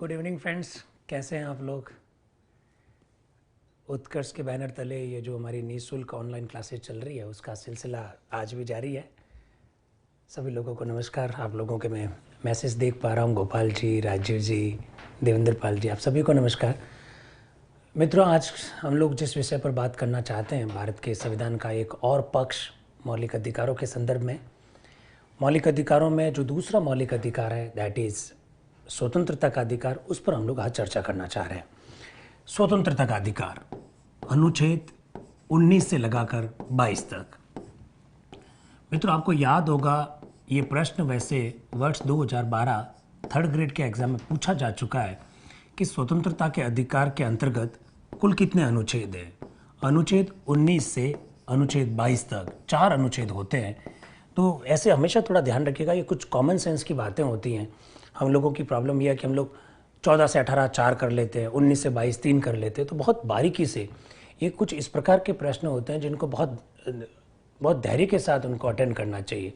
Good evening friends, कैसे हैं आप लोग। उत्कर्ष के बैनर तले ये जो हमारी निःशुल्क ऑनलाइन क्लासेस चल रही है उसका सिलसिला आज भी जारी है। सभी लोगों को नमस्कार। आप लोगों के मैं मैसेज देख पा रहा हूँ। गोपाल जी, राजीव जी, देवेंद्र पाल जी, आप सभी को नमस्कार। मित्रों, आज हम लोग जिस विषय पर बात करना चाहते हैं, भारत के संविधान का एक और पक्ष मौलिक अधिकारों के संदर्भ में। मौलिक अधिकारों में जो दूसरा मौलिक अधिकार है दैट इज़ स्वतंत्रता का अधिकार, उस पर हम लोग आज चर्चा करना चाह रहे हैं। स्वतंत्रता का अधिकार, अनुच्छेद 19 से लगाकर 22 तक। मित्रों, आपको याद होगा ये प्रश्न वैसे वर्ष 2012 थर्ड ग्रेड के एग्जाम में पूछा जा चुका है कि स्वतंत्रता के अधिकार के अंतर्गत कुल कितने अनुच्छेद हैं। अनुच्छेद 19 से अनुच्छेद 22 तक 4 अनुच्छेद होते हैं। तो ऐसे हमेशा थोड़ा ध्यान रखिएगा, ये कुछ कॉमन सेंस की बातें होती हैं। हम लोगों की प्रॉब्लम यह है कि हम लोग 14 से 18 4 कर लेते हैं, 19 से 22 3 कर लेते हैं। तो बहुत बारीकी से ये कुछ इस प्रकार के प्रश्न होते हैं जिनको बहुत धैर्य के साथ उनको अटेंड करना चाहिए।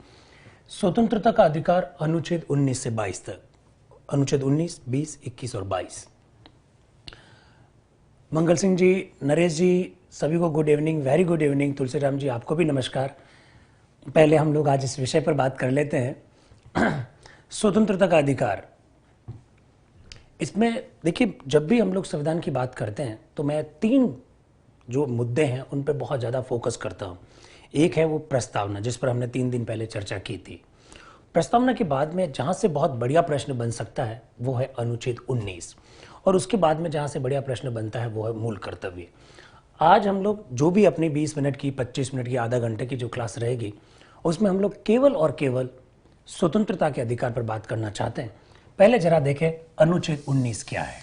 स्वतंत्रता का अधिकार अनुच्छेद 19 से 22 तक, अनुच्छेद 19, 20, 21 और 22। मंगल सिंह जी, नरेश जी, सभी को good evening, very good evening. Tulsiram ji, आपको भी नमस्कार। पहले हम लोग आज इस विषय पर बात कर लेते हैं। स्वतंत्रता का अधिकार, इसमें देखिए, जब भी हम लोग संविधान की बात करते हैं तो मैं 3 जो मुद्दे हैं उन पर बहुत ज़्यादा फोकस करता हूँ। एक है वो प्रस्तावना, जिस पर हमने 3 दिन पहले चर्चा की थी। प्रस्तावना के बाद में जहाँ से बहुत बढ़िया प्रश्न बन सकता है वो है अनुच्छेद 19, और उसके बाद में जहाँ से बढ़िया प्रश्न बनता है वो है मूल कर्तव्य। आज हम लोग जो भी अपनी 20 मिनट की, 25 मिनट की, आधा घंटे की जो क्लास रहेगी उसमें हम लोग केवल और केवल स्वतंत्रता के अधिकार पर बात करना चाहते हैं। पहले जरा देखें अनुच्छेद 19 क्या है।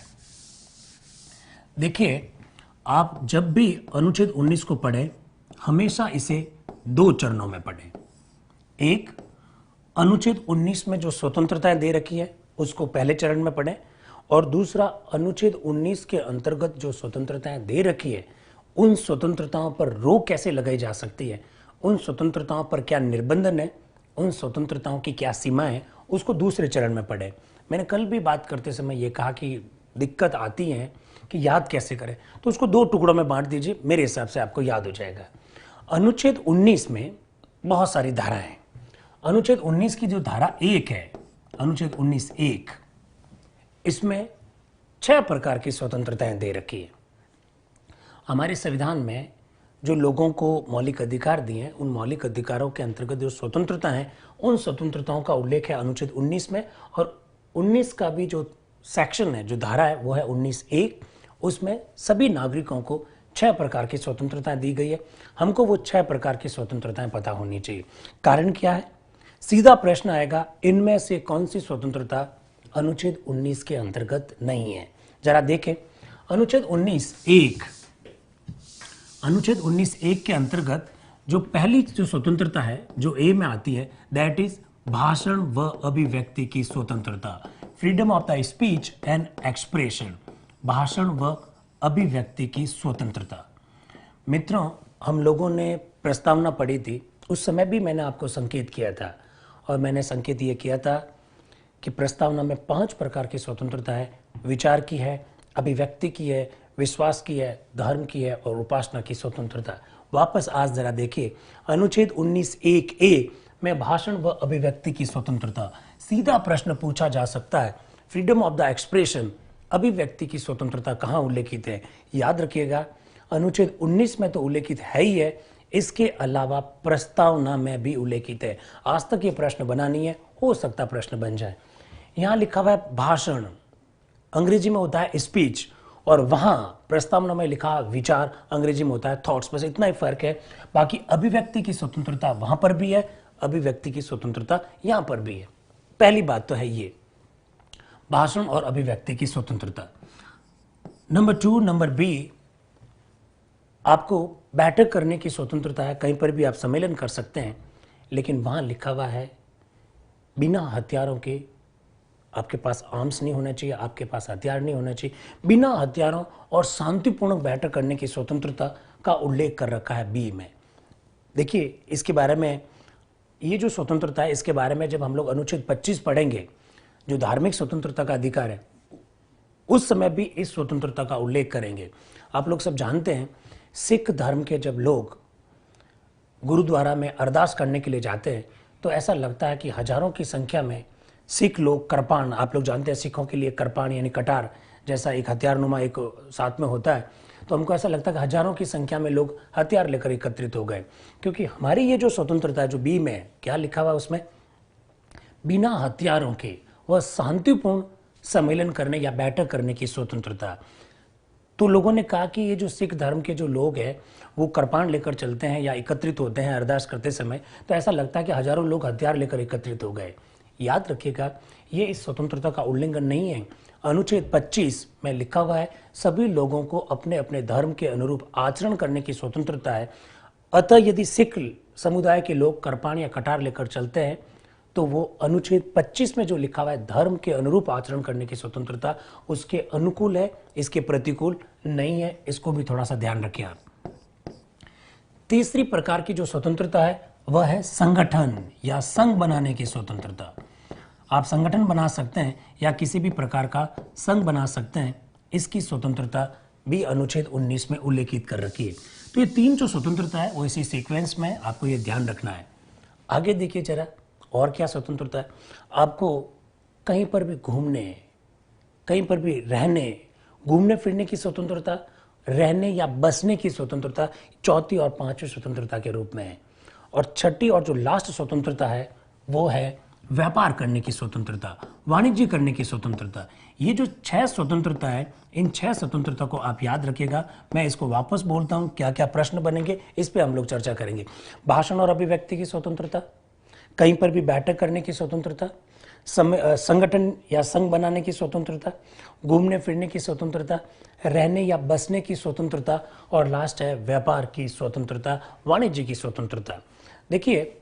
देखिए, आप जब भी अनुच्छेद 19 को पढ़ें हमेशा इसे 2 चरणों में पढ़ें। एक, अनुच्छेद 19 में जो स्वतंत्रताएं दे रखी है उसको पहले चरण में पढ़ें, और दूसरा, अनुच्छेद 19 के अंतर्गत जो स्वतंत्रताएं दे रखी है उन स्वतंत्रताओं पर रोक कैसे लगाई जा सकती है, उन स्वतंत्रताओं पर क्या निर्बंधन है, उन स्वतंत्रताओं की क्या सीमाएं हैं, उसको दूसरे चरण में पढ़ें। मैंने कल भी बात करते समय ये कहा कि दिक्कत आती है कि याद कैसे करें, तो उसको 2 टुकड़ों में बांट दीजिए, मेरे हिसाब से आपको याद हो जाएगा। अनुच्छेद 19 में बहुत सारी धाराएं हैं। अनुच्छेद 19 की जो धारा 1 है, अनुच्छेद 19(1), इसमें 6 प्रकार की स्वतंत्रताएं दे रखी है। हमारे संविधान में जो लोगों को मौलिक अधिकार दिए हैं उन मौलिक अधिकारों के अंतर्गत जो स्वतंत्रता है उन स्वतंत्रताओं का उल्लेख है अनुच्छेद 19 में, और 19 का भी जो सेक्शन है, जो धारा है, वो है 19(1). उसमें सभी नागरिकों को 6 प्रकार की स्वतंत्रताएं दी गई है। हमको वो 6 प्रकार की स्वतंत्रताएं पता होनी चाहिए। कारण क्या है? सीधा प्रश्न आएगा, इनमें से कौन सी स्वतंत्रता अनुच्छेद 19 के अंतर्गत नहीं है। जरा देखें, अनुच्छेद 19(1), अनुच्छेद 19(1) के अंतर्गत जो पहली जो स्वतंत्रता है जो ए में आती है दैट इज भाषण व अभिव्यक्ति की स्वतंत्रता, freedom of the speech and expression, भाषण व अभिव्यक्ति की स्वतंत्रता। मित्रों, हम लोगों ने प्रस्तावना पढ़ी थी, उस समय भी मैंने आपको संकेत किया था, और मैंने संकेत ये किया था कि प्रस्तावना में 5 प्रकार की स्वतंत्रता है। विचार की है, अभिव्यक्ति की है, विश्वास की है, धर्म की है और उपासना की स्वतंत्रता। वापस आज जरा देखिए, अनुच्छेद 19(1)(a) में भाषण व अभिव्यक्ति की स्वतंत्रता। सीधा प्रश्न पूछा जा सकता है, फ्रीडम ऑफ द एक्सप्रेशन, अभिव्यक्ति की स्वतंत्रता कहाँ उल्लेखित है? याद रखिएगा, अनुच्छेद 19 में तो उल्लेखित है ही है, इसके अलावा प्रस्तावना में भी उल्लेखित है। आज तक ये प्रश्न बना नहीं है, हो सकता प्रश्न बन जाए। यहाँ लिखा हुआ है भाषण, अंग्रेजी में होता है स्पीच, और वहां प्रस्तावना में लिखा विचार, अंग्रेजी में होता है थॉट्स। बस इतना ही फर्क है। बाकी अभिव्यक्ति की स्वतंत्रता वहां पर भी है, अभिव्यक्ति की स्वतंत्रता यहां पर भी है। पहली बात तो है ये, भाषण और अभिव्यक्ति की स्वतंत्रता। नंबर 2, नंबर बी, आपको बैठक करने की स्वतंत्रता है। कहीं पर भी आप सम्मेलन कर सकते हैं, लेकिन वहां लिखा हुआ है बिना हथियारों के, आपके पास आर्म्स नहीं होना चाहिए, आपके पास हथियार नहीं होना चाहिए। बिना हथियारों और शांतिपूर्ण बैठक करने की स्वतंत्रता का उल्लेख कर रखा है बी में। देखिए, इसके बारे में, ये जो स्वतंत्रता है इसके बारे में जब हम लोग अनुच्छेद 25 पढ़ेंगे, जो धार्मिक स्वतंत्रता का अधिकार है, उस समय भी इस स्वतंत्रता का उल्लेख करेंगे। आप लोग सब जानते हैं, सिख धर्म के जब लोग गुरुद्वारा में अरदास करने के लिए जाते हैं तो ऐसा लगता है कि हजारों की संख्या में सिख लोग कृपाण, आप लोग जानते हैं सिखों के लिए कृपाण यानी कटार जैसा एक हथियारनुमा एक साथ में होता है, तो हमको ऐसा लगता है कि हजारों की संख्या में लोग हथियार लेकर एकत्रित हो गए, क्योंकि हमारी ये जो स्वतंत्रता है, जो बी में क्या लिखा हुआ है उसमें, बिना हथियारों के वह शांतिपूर्ण सम्मेलन करने या बैठक करने की स्वतंत्रता। तो लोगों ने कहा कि ये जो सिख धर्म के जो लोग हैं वो कृपाण लेकर चलते हैं या एकत्रित होते हैं अरदास करते समय, तो ऐसा लगता है कि हजारों लोग हथियार लेकर एकत्रित हो गए। याद रखिएगा, ये इस स्वतंत्रता का उल्लंघन नहीं है। अनुच्छेद 25 में लिखा हुआ है सभी लोगों को अपने अपने धर्म के अनुरूप आचरण करने की स्वतंत्रता है। अतः यदि सिख समुदाय के लोग कृपाण या कटार लेकर चलते हैं तो वो अनुच्छेद 25 में जो लिखा हुआ है धर्म के अनुरूप आचरण करने की स्वतंत्रता उसके अनुकूल है, इसके प्रतिकूल नहीं है। इसको भी थोड़ा सा ध्यान रखिए आप। तीसरी प्रकार की जो स्वतंत्रता है वह है संगठन या संघ बनाने की स्वतंत्रता। आप संगठन बना सकते हैं या किसी भी प्रकार का संघ बना सकते हैं, इसकी स्वतंत्रता भी अनुच्छेद 19 में उल्लेखित कर रखी है। तो ये तीन जो स्वतंत्रता है वो इसी सीक्वेंस में आपको ये ध्यान रखना है। आगे देखिए जरा और क्या स्वतंत्रता है। आपको कहीं पर भी घूमने, कहीं पर भी रहने, घूमने फिरने की स्वतंत्रता, रहने या बसने की स्वतंत्रता चौथी और पांचवी स्वतंत्रता के रूप में है। और छठी और जो लास्ट स्वतंत्रता है वो है व्यापार करने की स्वतंत्रता, वाणिज्य करने की स्वतंत्रता। ये जो 6 स्वतंत्रता है, इन 6 स्वतंत्रता को आप याद रखिएगा। मैं इसको वापस बोलता हूं, क्या क्या प्रश्न बनेंगे इस पे हम लोग चर्चा करेंगे। भाषण और अभिव्यक्ति की स्वतंत्रता, कहीं पर भी बैठक करने की स्वतंत्रता, संगठन या संघ बनाने की स्वतंत्रता, घूमने फिरने की स्वतंत्रता, रहने या बसने की स्वतंत्रता, और लास्ट है व्यापार की स्वतंत्रता, वाणिज्य की स्वतंत्रता। देखिए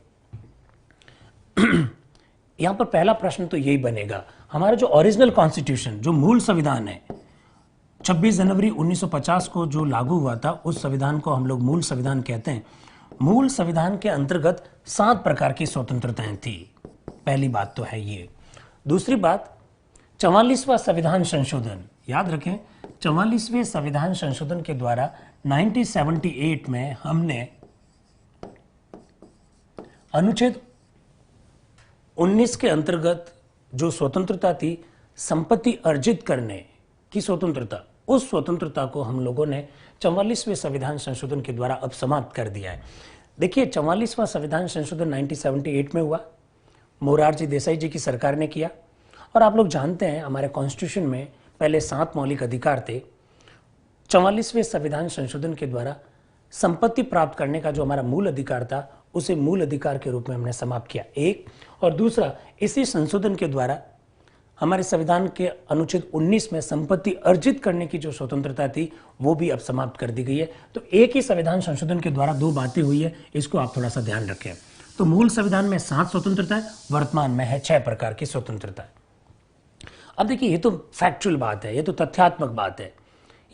यहां पर पहला प्रश्न तो यही बनेगा, हमारा जो ओरिजिनल कॉन्स्टिट्यूशन, जो मूल संविधान है, 26 जनवरी 1950 को जो लागू हुआ था, उस संविधान को हम लोग मूल संविधान कहते हैं। मूल संविधान के अंतर्गत 7 प्रकार की स्वतंत्रताएं थी। पहली बात तो है ये। दूसरी बात, 44वां संविधान संशोधन, याद रखें 44वें संविधान संशोधन के द्वारा 1978 में हमने अनुच्छेद 19 के अंतर्गत जो स्वतंत्रता थी संपत्ति अर्जित करने की स्वतंत्रता, उस स्वतंत्रता को हम लोगों ने 44वें संविधान संशोधन के द्वारा अब समाप्त कर दिया है। देखिए 44वां संविधान संशोधन 1978 में हुआ, मोरारजी देसाई जी की सरकार ने किया। और आप लोग जानते हैं हमारे कॉन्स्टिट्यूशन में पहले 7 मौलिक अधिकार थे। 44वें संविधान संशोधन के द्वारा संपत्ति प्राप्त करने का जो हमारा मूल अधिकार था उसे मूल अधिकार के रूप में हमने समाप्त किया, एक। और दूसरा, इसी संशोधन के द्वारा हमारे संविधान के अनुच्छेद 19 में संपत्ति अर्जित करने की जो स्वतंत्रता थी वो भी अब समाप्त कर दी गई है। तो एक ही संविधान संशोधन के द्वारा 2 बातें हुई है, इसको आप थोड़ा सा ध्यान रखें। तो मूल संविधान में 7 स्वतंत्रता है, वर्तमान में है 6 प्रकार की स्वतंत्रता है। अब देखिए ये तो फैक्चुअल बात है, ये तो तथ्यात्मक बात है।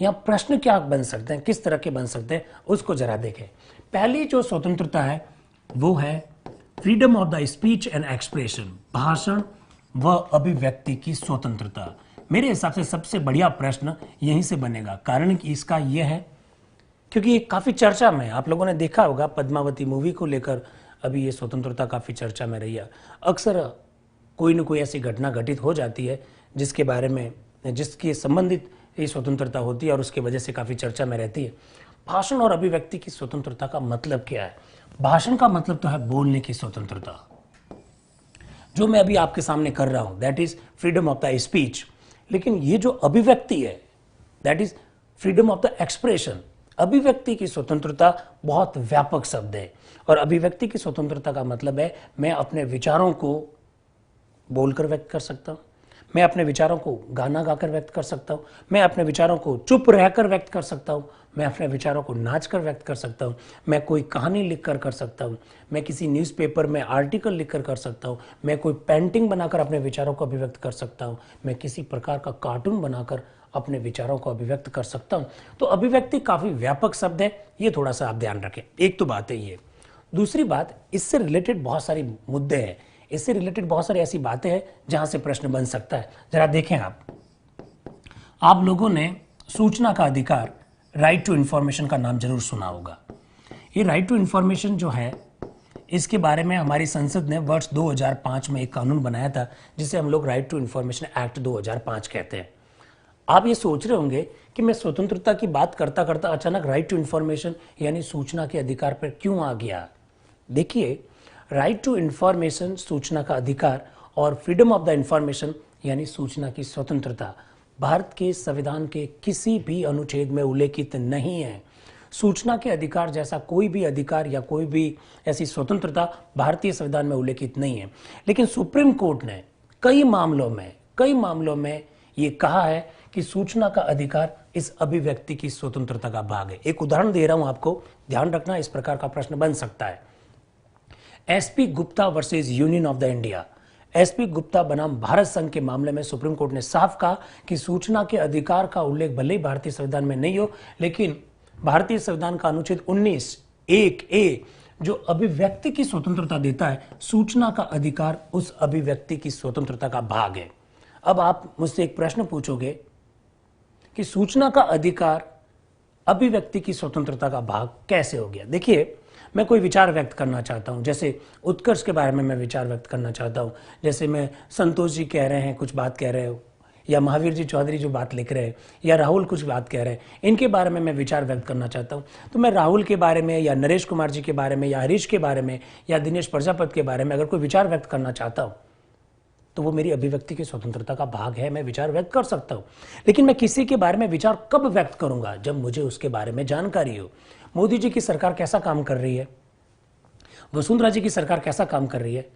यहाँ प्रश्न क्या बन सकते हैं, किस तरह के बन सकते हैं, उसको जरा देखें। पहली जो स्वतंत्रता है वो है freedom of the speech and expression, भाषण व अभिव्यक्ति की स्वतंत्रता। मेरे हिसाब से सबसे बढ़िया प्रश्न यहीं से बनेगा। कारण कि इसका यह है क्योंकि ये काफी चर्चा में, आप लोगों ने देखा होगा पद्मावती मूवी को लेकर अभी ये स्वतंत्रता काफी चर्चा में रही है। अक्सर कोई न कोई ऐसी घटना घटित हो जाती है जिसके बारे में, जिसके संबंधित ये स्वतंत्रता होती है और उसकी वजह से काफी चर्चा में रहती है। भाषण और अभिव्यक्ति की स्वतंत्रता का मतलब क्या है? भाषण का मतलब तो है बोलने की स्वतंत्रता, जो मैं अभी आपके सामने कर रहा हूं, that is freedom of the speech. लेकिन ये जो अभिव्यक्ति है, that is freedom of the expression. अभिव्यक्ति की स्वतंत्रता बहुत व्यापक शब्द है, और अभिव्यक्ति की स्वतंत्रता का मतलब है मैं अपने विचारों को बोलकर व्यक्त कर सकता हूं, मैं अपने विचारों को गाना गाकर व्यक्त कर सकता हूं, मैं अपने विचारों को चुप रहकर व्यक्त कर सकता हूं, मैं अपने विचारों को नाचकर व्यक्त कर सकता हूं, मैं कोई कहानी लिखकर कर सकता हूं, मैं किसी न्यूज़पेपर में आर्टिकल लिखकर कर सकता हूं, मैं कोई पेंटिंग बनाकर अपने विचारों को अभिव्यक्त कर सकता हूं, मैं किसी प्रकार का कार्टून बनाकर अपने विचारों को अभिव्यक्त कर सकता हूं। तो अभिव्यक्ति काफी व्यापक शब्द है, ये थोड़ा सा आप ध्यान रखें। एक तो बात है ये। दूसरी बात, इससे रिलेटेड बहुत सारे मुद्दे हैं, इससे रिलेटेड बहुत सारी ऐसी बातें हैं जहां से प्रश्न बन सकता है। जरा देखें आप, आप लोगों ने सूचना का अधिकार, राइट टू इंफॉर्मेशन का नाम जरूर सुना होगा। ये राइट टू इंफॉर्मेशन जो है, इसके बारे में हमारी संसद ने वर्ष 2005 में एक कानून बनाया था, जिसे हम लोग राइट टू इंफॉर्मेशन एक्ट 2005 कहते हैं। आप ये सोच रहे होंगे कि मैं स्वतंत्रता की बात करता करता अचानक राइट टू इंफॉर्मेशन यानी सूचना के अधिकार पर क्यों आ गया। देखिए, राइट टू इंफॉर्मेशन सूचना का अधिकार और फ्रीडम ऑफ द इंफॉर्मेशन यानी सूचना की स्वतंत्रता भारत के संविधान के किसी भी अनुच्छेद में उल्लेखित नहीं है। सूचना के अधिकार जैसा कोई भी अधिकार या कोई भी ऐसी स्वतंत्रता भारतीय संविधान में उल्लेखित नहीं है। लेकिन सुप्रीम कोर्ट ने कई मामलों में ये कहा है कि सूचना का अधिकार इस अभिव्यक्ति की स्वतंत्रता का भाग है। एक उदाहरण दे रहा हूं आपको, ध्यान रखना, इस प्रकार का प्रश्न बन सकता है। SP Gupta versus union of the India, SP Gupta बनाम भारत संघ के मामले में सुप्रीम कोर्ट ने साफ कहा कि सूचना के अधिकार का उल्लेख भले ही भारतीय संविधान में नहीं हो, लेकिन भारतीय संविधान का अनुच्छेद 19(1)(a) जो अभिव्यक्ति की स्वतंत्रता देता है, सूचना का अधिकार उस अभिव्यक्ति की स्वतंत्रता का भाग है। अब आप मुझसे एक प्रश्न पूछोगे कि सूचना का अधिकार अभिव्यक्ति की स्वतंत्रता का भाग कैसे हो गया। देखिए, मैं कोई विचार व्यक्त करना चाहता हूं, जैसे उत्कर्ष के बारे में मैं विचार व्यक्त करना चाहता हूं, जैसे मैं संतोष जी कह रहे हैं, कुछ बात कह रहे हो, या महावीर जी चौधरी जो बात लिख रहे हैं, या राहुल कुछ बात कह रहे हैं, इनके बारे में मैं विचार व्यक्त करना चाहता हूं। तो मैं राहुल के बारे में या नरेश कुमार जी के बारे में या हरीश के बारे में या दिनेश प्रजापति के बारे में अगर कोई विचार व्यक्त करना चाहता हूं, तो वो मेरी अभिव्यक्ति की स्वतंत्रता का भाग है, मैं विचार व्यक्त कर सकता हूं। लेकिन मैं किसी के बारे में विचार कब व्यक्त करूंगा? जब मुझे उसके बारे में जानकारी हो। मोदी जी की सरकार कैसा काम कर रही है, वसुंधरा जी की सरकार कैसा काम कर रही है,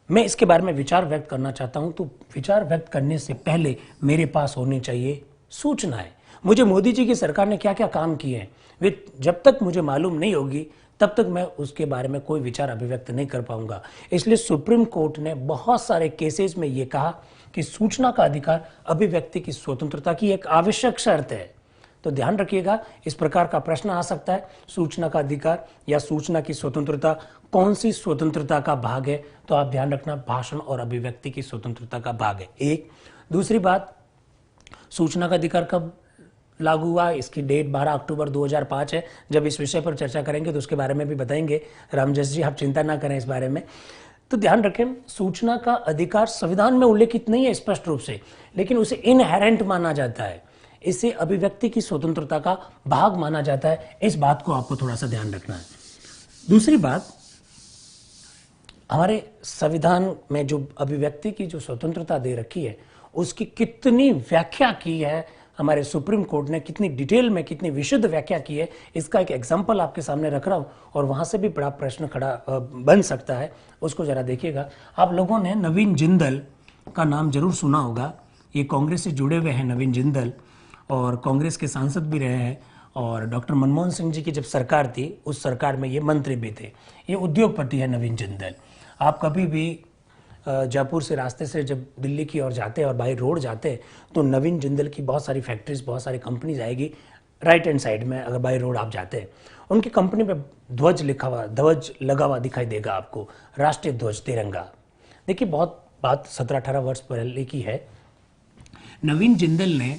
मैं इसके बारे में विचार व्यक्त करना चाहता हूं, तो विचार व्यक्त करने से पहले मेरे पास होनी चाहिए सूचनाएं। मुझे मोदी जी की सरकार ने क्या क्या काम किए हैं, वे जब तक मुझे मालूम नहीं होगी तब तक मैं उसके बारे में कोई विचार अभिव्यक्त नहीं कर पाऊंगा। इसलिए सुप्रीम कोर्ट ने बहुत सारे केसेस में यह कहा कि सूचना का अधिकार अभिव्यक्ति की स्वतंत्रता की एक आवश्यक शर्त है। तो ध्यान रखिएगा, इस प्रकार का प्रश्न आ सकता है, सूचना का अधिकार या सूचना की स्वतंत्रता कौन सी स्वतंत्रता का भाग है? तो आप ध्यान रखना, भाषण और अभिव्यक्ति की स्वतंत्रता का भाग है। एक दूसरी बात, सूचना का अधिकार कब लागू हुआ, इसकी डेट 12 अक्टूबर 2005 है। जब इस विषय पर चर्चा करेंगे तो उसके बारे में भी बताएंगे। रामजस जी, आप चिंता ना करें इस बारे में। तो ध्यान रखें, सूचना का अधिकार संविधान में उल्लेखित नहीं है स्पष्ट रूप से, लेकिन उसे इनहेरेंट माना जाता है, इसे अभिव्यक्ति की स्वतंत्रता का भाग माना जाता है। इस बात को आपको थोड़ा सा ध्यान रखना है। दूसरी बात, हमारे संविधान में जो अभिव्यक्ति की जो स्वतंत्रता दे रखी है, उसकी कितनी व्याख्या की है हमारे सुप्रीम कोर्ट ने, कितनी डिटेल में, कितनी विशुद्ध व्याख्या की है, इसका एक एग्जाम्पल आपके सामने रख रहा हूं और वहां से भी बड़ा प्रश्न खड़ा बन सकता है, उसको जरा देखिएगा। आप लोगों ने नवीन जिंदल का नाम जरूर सुना होगा। ये कांग्रेस से जुड़े हुए हैं नवीन जिंदल, और कांग्रेस के सांसद भी रहे हैं, और डॉक्टर मनमोहन सिंह जी की जब सरकार थी उस सरकार में ये मंत्री भी थे। ये उद्योगपति है नवीन जिंदल। आप कभी भी जयपुर से रास्ते से जब दिल्ली की ओर जाते हैं और बाई रोड जाते हैं तो नवीन जिंदल की बहुत सारी फैक्ट्रीज, बहुत सारी कंपनीज आएगी राइट हैंड साइड में। अगर बाई रोड आप जाते हैं, उनकी कंपनी पे ध्वज लगा हुआ दिखाई देगा आपको, राष्ट्रीय ध्वज, तिरंगा। देखिए, बहुत बात 17-18 वर्ष पहले की है। नवीन जिंदल ने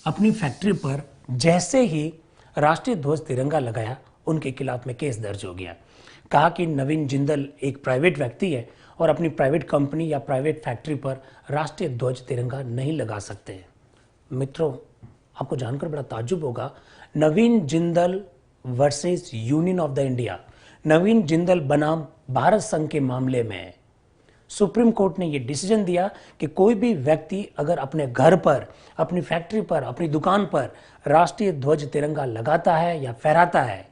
अपनी फैक्ट्री पर जैसे ही राष्ट्रीय ध्वज तिरंगा लगाया, उनके खिलाफ में केस दर्ज हो गया। कहा कि नवीन जिंदल एक प्राइवेट व्यक्ति है और अपनी प्राइवेट कंपनी या प्राइवेट फैक्ट्री पर राष्ट्रीय ध्वज तिरंगा नहीं लगा सकते। मित्रों, आपको जानकर बड़ा ताज्जुब होगा, Naveen Jindal versus union of the India, Naveen Jindal बनाम भारत संघ के मामले में सुप्रीम कोर्ट ने यह डिसीजन दिया कि कोई भी व्यक्ति अगर अपने घर पर, अपनी फैक्ट्री पर, अपनी दुकान पर राष्ट्रीय ध्वज तिरंगा लगाता है या फहराता है,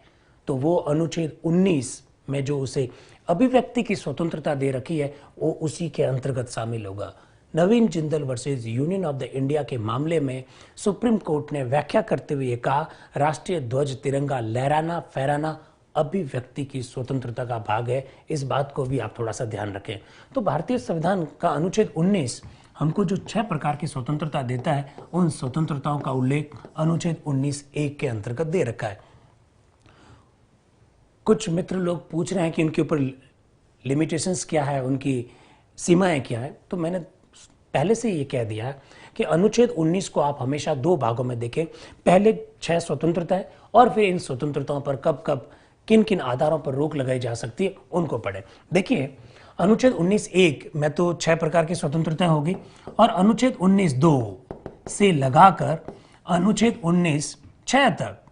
तो वो अनुच्छेद 19 में जो उसे अभिव्यक्ति की स्वतंत्रता दे रखी है, वो उसी के अंतर्गत शामिल होगा। Naveen Jindal versus union of the India के मामले में सुप्रीम कोर्ट ने व्याख्या करते हुए कहा, राष्ट्रीय ध्वज तिरंगा लहराना, फहराना अभिव्यक्ति की स्वतंत्रता का भाग है। इस बात को भी आप थोड़ा सा ध्यान रखें। तो भारतीय संविधान का अनुच्छेद 19 हमको जो 6 प्रकार की स्वतंत्रता देता है, उन स्वतंत्रताओं का उल्लेख अनुच्छेद 19(1) के अंतर्गत दे रखा है। कुछ मित्र लोग पूछ रहे हैं कि उनके ऊपर लिमिटेशंस क्या है, उनकी सीमाएं क्या है। तो मैंने पहले से ये कह दिया कि अनुच्छेद 19 को आप हमेशा दो भागों में देखें। पहले 6 स्वतंत्रताएं और फिर इन स्वतंत्रताओं पर कब कब किन किन आधारों पर रोक लगाई जा सकती है उनको पढ़ें। देखिए, अनुच्छेद 19(1) में तो 6 प्रकार की स्वतंत्रताएं होगी और अनुच्छेद 19(2) से लगाकर अनुच्छेद 19(6) तक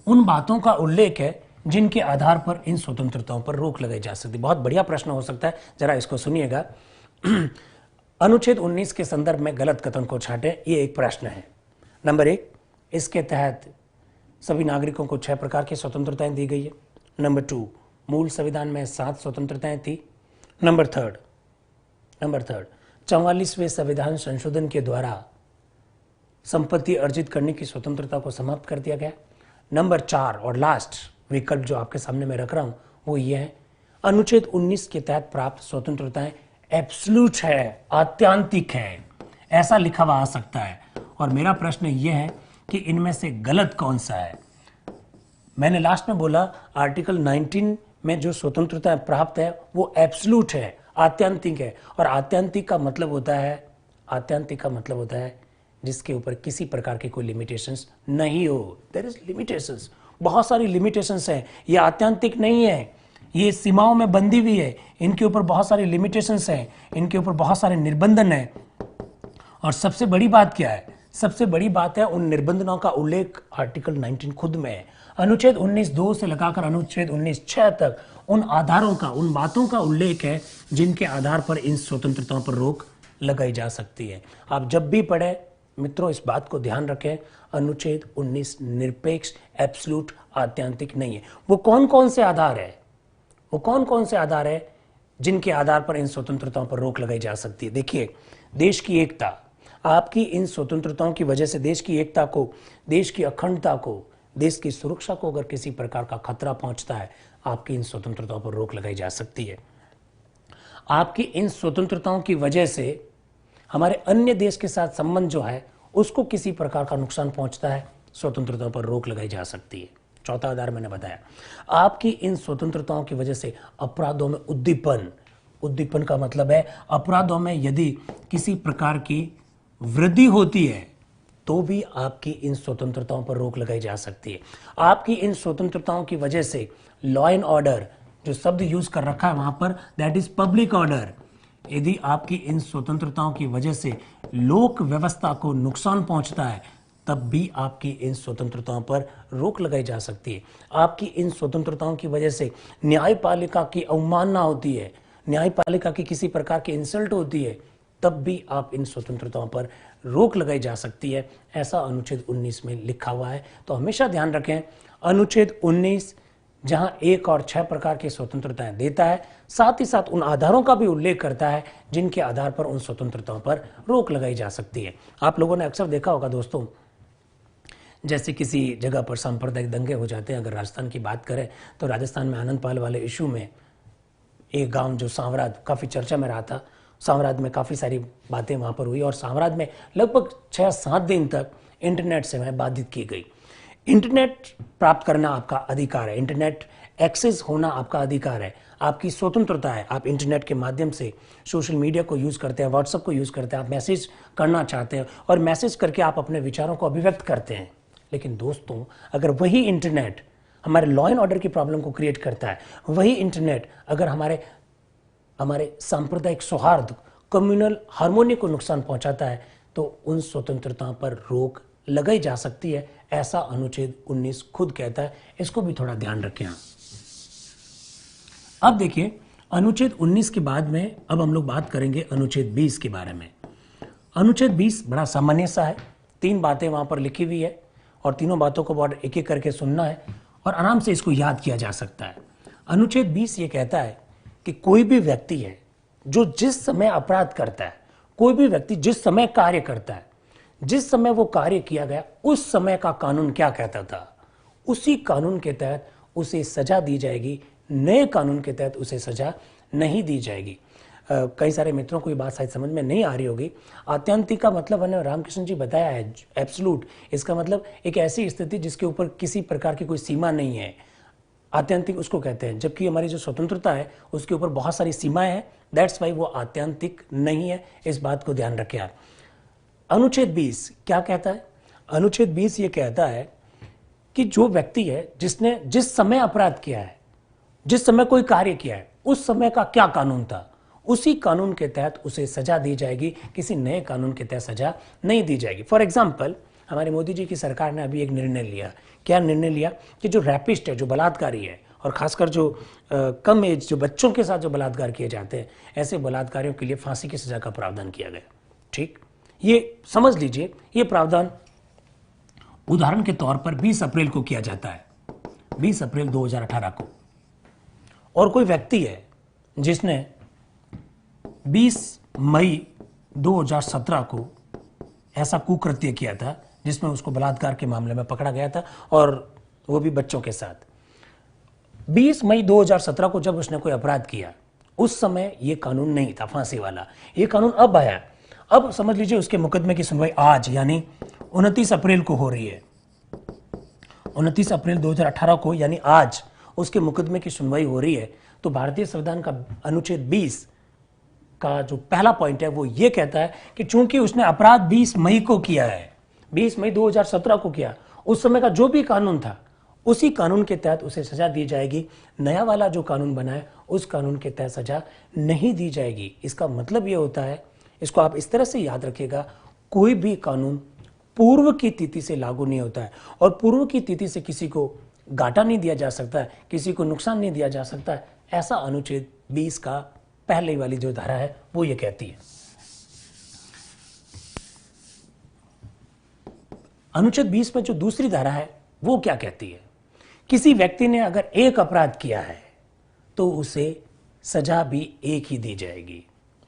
उन बातों का उल्लेख है जिनके आधार पर इन स्वतंत्रताओं पर रोक लगाई जा सकती है। बहुत बढ़िया प्रश्न हो सकता है, जरा इसको सुनिएगा। अनुच्छेद 19 के संदर्भ में गलत कथन को छांटें, ये एक प्रश्न है। नंबर 1, इसके तहत सभी नागरिकों को 6 प्रकार की स्वतंत्रताएं दी गई है। नंबर 2, मूल संविधान में 7 स्वतंत्रताएं थी। नंबर थर्ड 44वें संविधान संशोधन के द्वारा संपत्ति अर्जित करने की स्वतंत्रता को समाप्त कर दिया गया। नंबर 4 और लास्ट विकल्प जो आपके सामने मैं रख रहा हूं वो ये है, अनुच्छेद 19 के तहत प्राप्त स्वतंत्रताएं एब्सोल्यूट है, आत्यांतिक है, ऐसा लिखा हुआ आ सकता है। और मेरा प्रश्न यह है कि इनमें से गलत कौन सा है। मैंने लास्ट में बोला आर्टिकल 19 में जो स्वतंत्रता प्राप्त है वो एब्सोल्यूट है, आत्यांतिक है। और आत्यांतिक का मतलब होता है जिसके ऊपर किसी प्रकार की कोई लिमिटेशंस नहीं हो। देयर इज लिमिटेशंस, बहुत सारी लिमिटेशंस हैं। ये आत्यांतिक नहीं है, ये सीमाओं में बंधी हुई है, इनके ऊपर बहुत सारी लिमिटेशंस हैं, इनके ऊपर बहुत सारे निर्बंधन हैं। और सबसे बड़ी बात क्या है? सबसे बड़ी बात है उन निर्बंधनों का उल्लेख आर्टिकल 19 खुद में है। अनुच्छेद 19(2) से लगाकर अनुच्छेद 19(6) तक उन आधारों का, उन बातों का उल्लेख है जिनके आधार पर इन स्वतंत्रताओं पर रोक लगाई जा सकती है। आप जब भी पढ़े मित्रों इस बात को ध्यान रखें, अनुच्छेद 19 निरपेक्ष, एब्सोल्यूट, आत्यांतिक नहीं है। वो कौन कौन से आधार है जिनके आधार पर इन स्वतंत्रताओं पर रोक लगाई जा सकती है? देखिए, देश की एकता, आपकी इन स्वतंत्रताओं की वजह से देश की एकता को, देश की अखंडता को, देश की सुरक्षा को अगर किसी प्रकार का खतरा पहुंचता है, आपकी इन स्वतंत्रताओं पर रोक लगाई जा सकती है। आपकी इन स्वतंत्रताओं की वजह से हमारे अन्य देश के साथ संबंध जो है उसको किसी प्रकार का नुकसान पहुंचता है, स्वतंत्रताओं पर रोक लगाई जा सकती है। चौथा आधार मैंने बताया, आपकी इन स्वतंत्रताओं की वजह से अपराधों में उद्दीपन का मतलब है अपराधों में यदि किसी प्रकार की वृद्धि होती है तो भी आपकी इन स्वतंत्रताओं पर रोक लगाई जा सकती है। आपकी इन स्वतंत्रताओं की वजह से लॉ एंड ऑर्डर, जो शब्द यूज कर रखा है वहां पर, दैट इज पब्लिक ऑर्डर, यदि आपकी इन स्वतंत्रताओं की वजह से लोक व्यवस्था को नुकसान पहुंचता है तब भी आपकी इन स्वतंत्रताओं पर रोक लगाई जा सकती है। आपकी इन स्वतंत्रताओं की वजह से न्यायपालिका की अवमानना होती है, न्यायपालिका की किसी प्रकार की इंसल्ट होती है, तब भी आप इन स्वतंत्रताओं पर रोक लगाई जा सकती है। ऐसा अनुच्छेद 19 में लिखा हुआ है। तो हमेशा ध्यान रखें, अनुच्छेद 19 जहां 1 और 6 प्रकार की स्वतंत्रताएं देता है, साथ ही साथ उन आधारों का भी उल्लेख करता है जिनके आधार पर उन स्वतंत्रताओं पर रोक लगाई जा सकती है। आप लोगों ने अक्सर देखा होगा दोस्तों, जैसे किसी जगह पर सांप्रदायिक दंगे हो जाते हैं। अगर राजस्थान की बात करें तो राजस्थान में आनंदपाल वाले इशू में एक गांव जो सांवराद काफ़ी चर्चा में रहा था, सांवराद में काफ़ी सारी बातें वहाँ पर हुई और सांवराद में लगभग 6-7 दिन तक इंटरनेट सेवाएं बाधित की गई। इंटरनेट प्राप्त करना आपका अधिकार है, इंटरनेट एक्सेस होना आपका अधिकार है, आपकी स्वतंत्रता है। आप इंटरनेट के माध्यम से सोशल मीडिया को यूज़ करते हैं, व्हाट्सएप को यूज़ करते हैं, आप मैसेज करना चाहते हैं और मैसेज करके आप अपने विचारों को अभिव्यक्त करते हैं। लेकिन दोस्तों, अगर वही इंटरनेट हमारे लॉ एंड ऑर्डर की प्रॉब्लम को क्रिएट करता है, वही इंटरनेट अगर हमारे सांप्रदायिक सौहार्द, कम्युनल हार्मोनी को नुकसान पहुंचाता है, तो उन स्वतंत्रताओं पर रोक लगाई जा सकती है। ऐसा अनुच्छेद 19 खुद कहता है। इसको भी थोड़ा ध्यान रखें। अब देखिए, अनुच्छेद 19 के बाद में अब हम लोग बात करेंगे अनुच्छेद 20 के बारे में। अनुच्छेद 20 बड़ा सामान्य सा है, 3 बातें वहां पर लिखी हुई है और तीनों बातों को बहुत एक एक करके सुनना है और आराम से इसको याद किया जा सकता है। अनुच्छेद 20 ये कहता है कि कोई भी व्यक्ति है जो जिस समय अपराध करता है, कोई भी व्यक्ति जिस समय कार्य करता है, जिस समय वो कार्य किया गया उस समय का कानून क्या कहता था, उसी कानून के तहत उसे सजा दी जाएगी, नए कानून के तहत उसे सजा नहीं दी जाएगी। कई सारे मित्रों को ये बात शायद समझ में नहीं आ रही होगी। आत्यंतिक का मतलब मैंने रामकृष्ण जी बताया है, एब्सोल्यूट, इसका मतलब एक ऐसी स्थिति जिसके ऊपर किसी प्रकार की कोई सीमा नहीं है, आत्यंतिक उसको कहते हैं। जबकि हमारी जो स्वतंत्रता है उसके ऊपर बहुत सारी सीमाएं हैं, दैट्स वाई वो आत्यंतिक नहीं है। इस बात को ध्यान रखें आप। अनुच्छेद 20 क्या कहता है? अनुच्छेद 20 ये कहता है कि जो व्यक्ति है जिसने जिस समय अपराध किया है, जिस समय कोई कार्य किया है, उस समय का क्या कानून था, उसी कानून के तहत उसे सजा दी जाएगी, किसी नए कानून के तहत सजा नहीं दी जाएगी। फॉर एग्जाम्पल, हमारे मोदी जी की सरकार ने अभी एक निर्णय लिया। क्या निर्णय लिया? कि जो रैपिस्ट है, जो बलात्कारी है, और खासकर जो कम एज, जो बच्चों के साथ जो बलात्कार किए जाते हैं, ऐसे बलात्कारियों के लिए फांसी की सजा का प्रावधान किया गया। ठीक, ये समझ लीजिए, ये प्रावधान उदाहरण के तौर पर 20 अप्रैल को किया जाता है, 20 अप्रैल 2018 को। और कोई व्यक्ति है जिसने 20 मई 2017 को ऐसा कुकृत्य किया था जिसमें उसको बलात्कार के मामले में पकड़ा गया था, और वो भी बच्चों के साथ। 20 मई 2017 को जब उसने कोई अपराध किया, उस समय ये कानून नहीं था फांसी वाला, ये कानून अब आया। अब समझ लीजिए उसके मुकदमे की सुनवाई आज यानी 29 अप्रैल को हो रही है। 29 अप्रैल 2018 को यानी आज उसके मुकदमे की सुनवाई हो रही है। तो भारतीय संविधान का अनुच्छेद 20 का जो पहला पॉइंट है वो ये कहता है कि चूंकि उसने अपराध 20 मई को किया है, 20 मई 2017 को किया, उस समय का जो भी कानून था उसी कानून के तहत उसे सजा दी जाएगी। नया वाला जो कानून बना है उस कानून के तहत सजा नहीं दी जाएगी। इसका मतलब ये होता है, इसको आप इस तरह से याद रखिएगा, कोई भी कानून पूर्व की तिथि से लागू नहीं होता है, और पूर्व की तिथि से किसी को घाटा नहीं दिया जा सकता है, किसी को नुकसान नहीं दिया जा सकता है। ऐसा अनुच्छेद 20 का पहले वाली जो धारा है वो ये कहती है। अनुच्छेद 20 में जो दूसरी धारा है वो क्या कहती है? किसी व्यक्ति ने अगर एक अपराध किया है तो उसे सजा भी एक ही दी जाएगी।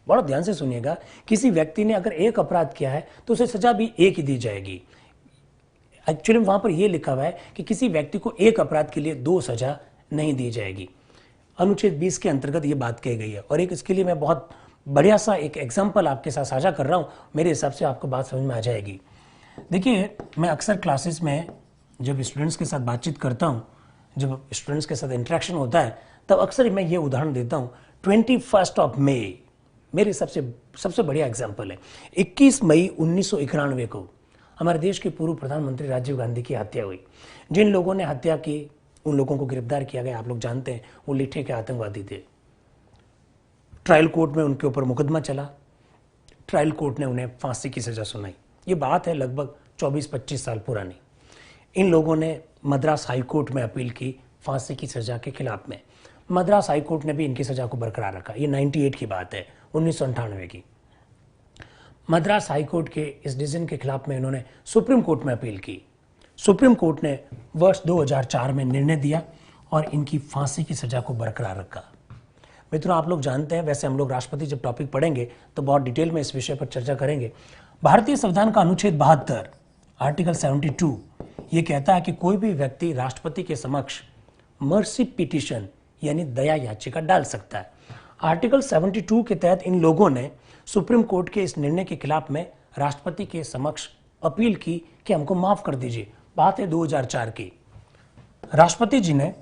बड़ा ध्यान से सुनिएगा, किसी व्यक्ति ने अगर एक अपराध किया है तो उसे सजा भी एक ही दी जाएगी। एक्चुअली वहां पर यह लिखा हुआ है कि किसी व्यक्ति को एक अपराध के लिए 2 सजा नहीं दी जाएगी। अनुच्छेद 20 के अंतर्गत ये बात कही गई है। और एक इसके लिए मैं बहुत बढ़िया सा एक एग्जाम्पल आपके साथ साझा कर रहा हूं, मेरे हिसाब से आपको बात समझ में आ जाएगी। देखिए, मैं अक्सर क्लासेस में जब स्टूडेंट्स के साथ बातचीत करता हूं, जब स्टूडेंट्स के साथ इंटरेक्शन होता है, तब अक्सर मैं ये उदाहरण देता हूं। 21 मई मेरे सबसे बढ़िया एग्जाम्पल है। 21 मई 1991 को हमारे देश के पूर्व प्रधानमंत्री राजीव गांधी की हत्या हुई। जिन लोगों ने हत्या की उन लोगों को गिरफ्तार किया गया। आप लोग जानते हैं वो लिठे के आतंकवादी थे। ट्रायल कोर्ट में उनके ऊपर मुकदमा चला, ट्रायल कोर्ट ने उन्हें फांसी की सजा सुनाई। ये बात है लगभग 24-25 साल पुरानी। इन लोगों ने मद्रास हाई कोर्ट में अपील की फांसी की सजा के खिलाफ में। मद्रास हाई कोर्ट ने भी इनकी सजा को बरकरार रखा। ये 98 की बात है, 1998 की। मद्रास हाई कोर्ट के इस डिसीजन के खिलाफ में इन्होंने सुप्रीम कोर्ट में अपील की। सुप्रीम कोर्ट ने वर्ष 2004 में निर्णय दिया और इनकी फांसी की सजा को बरकरार रखा। मित्रों, आप लोग जानते हैं, वैसे हम लोग राष्ट्रपति जब टॉपिक पढ़ेंगे तो बहुत डिटेल में इस विषय पर चर्चा करेंगे। भारतीय संविधान का अनुच्छेद 72 आर्टिकल 72 ये कहता है कि कोई भी व्यक्ति राष्ट्रपति के समक्ष मर्सी पिटीशन यानी दया याचिका डाल सकता है। आर्टिकल 72 के तहत इन लोगों ने सुप्रीम कोर्ट के इस निर्णय के खिलाफ में राष्ट्रपति के समक्ष अपील की कि हमको माफ कर दीजिए। बात है 2004 की। राष्ट्रपति जी ने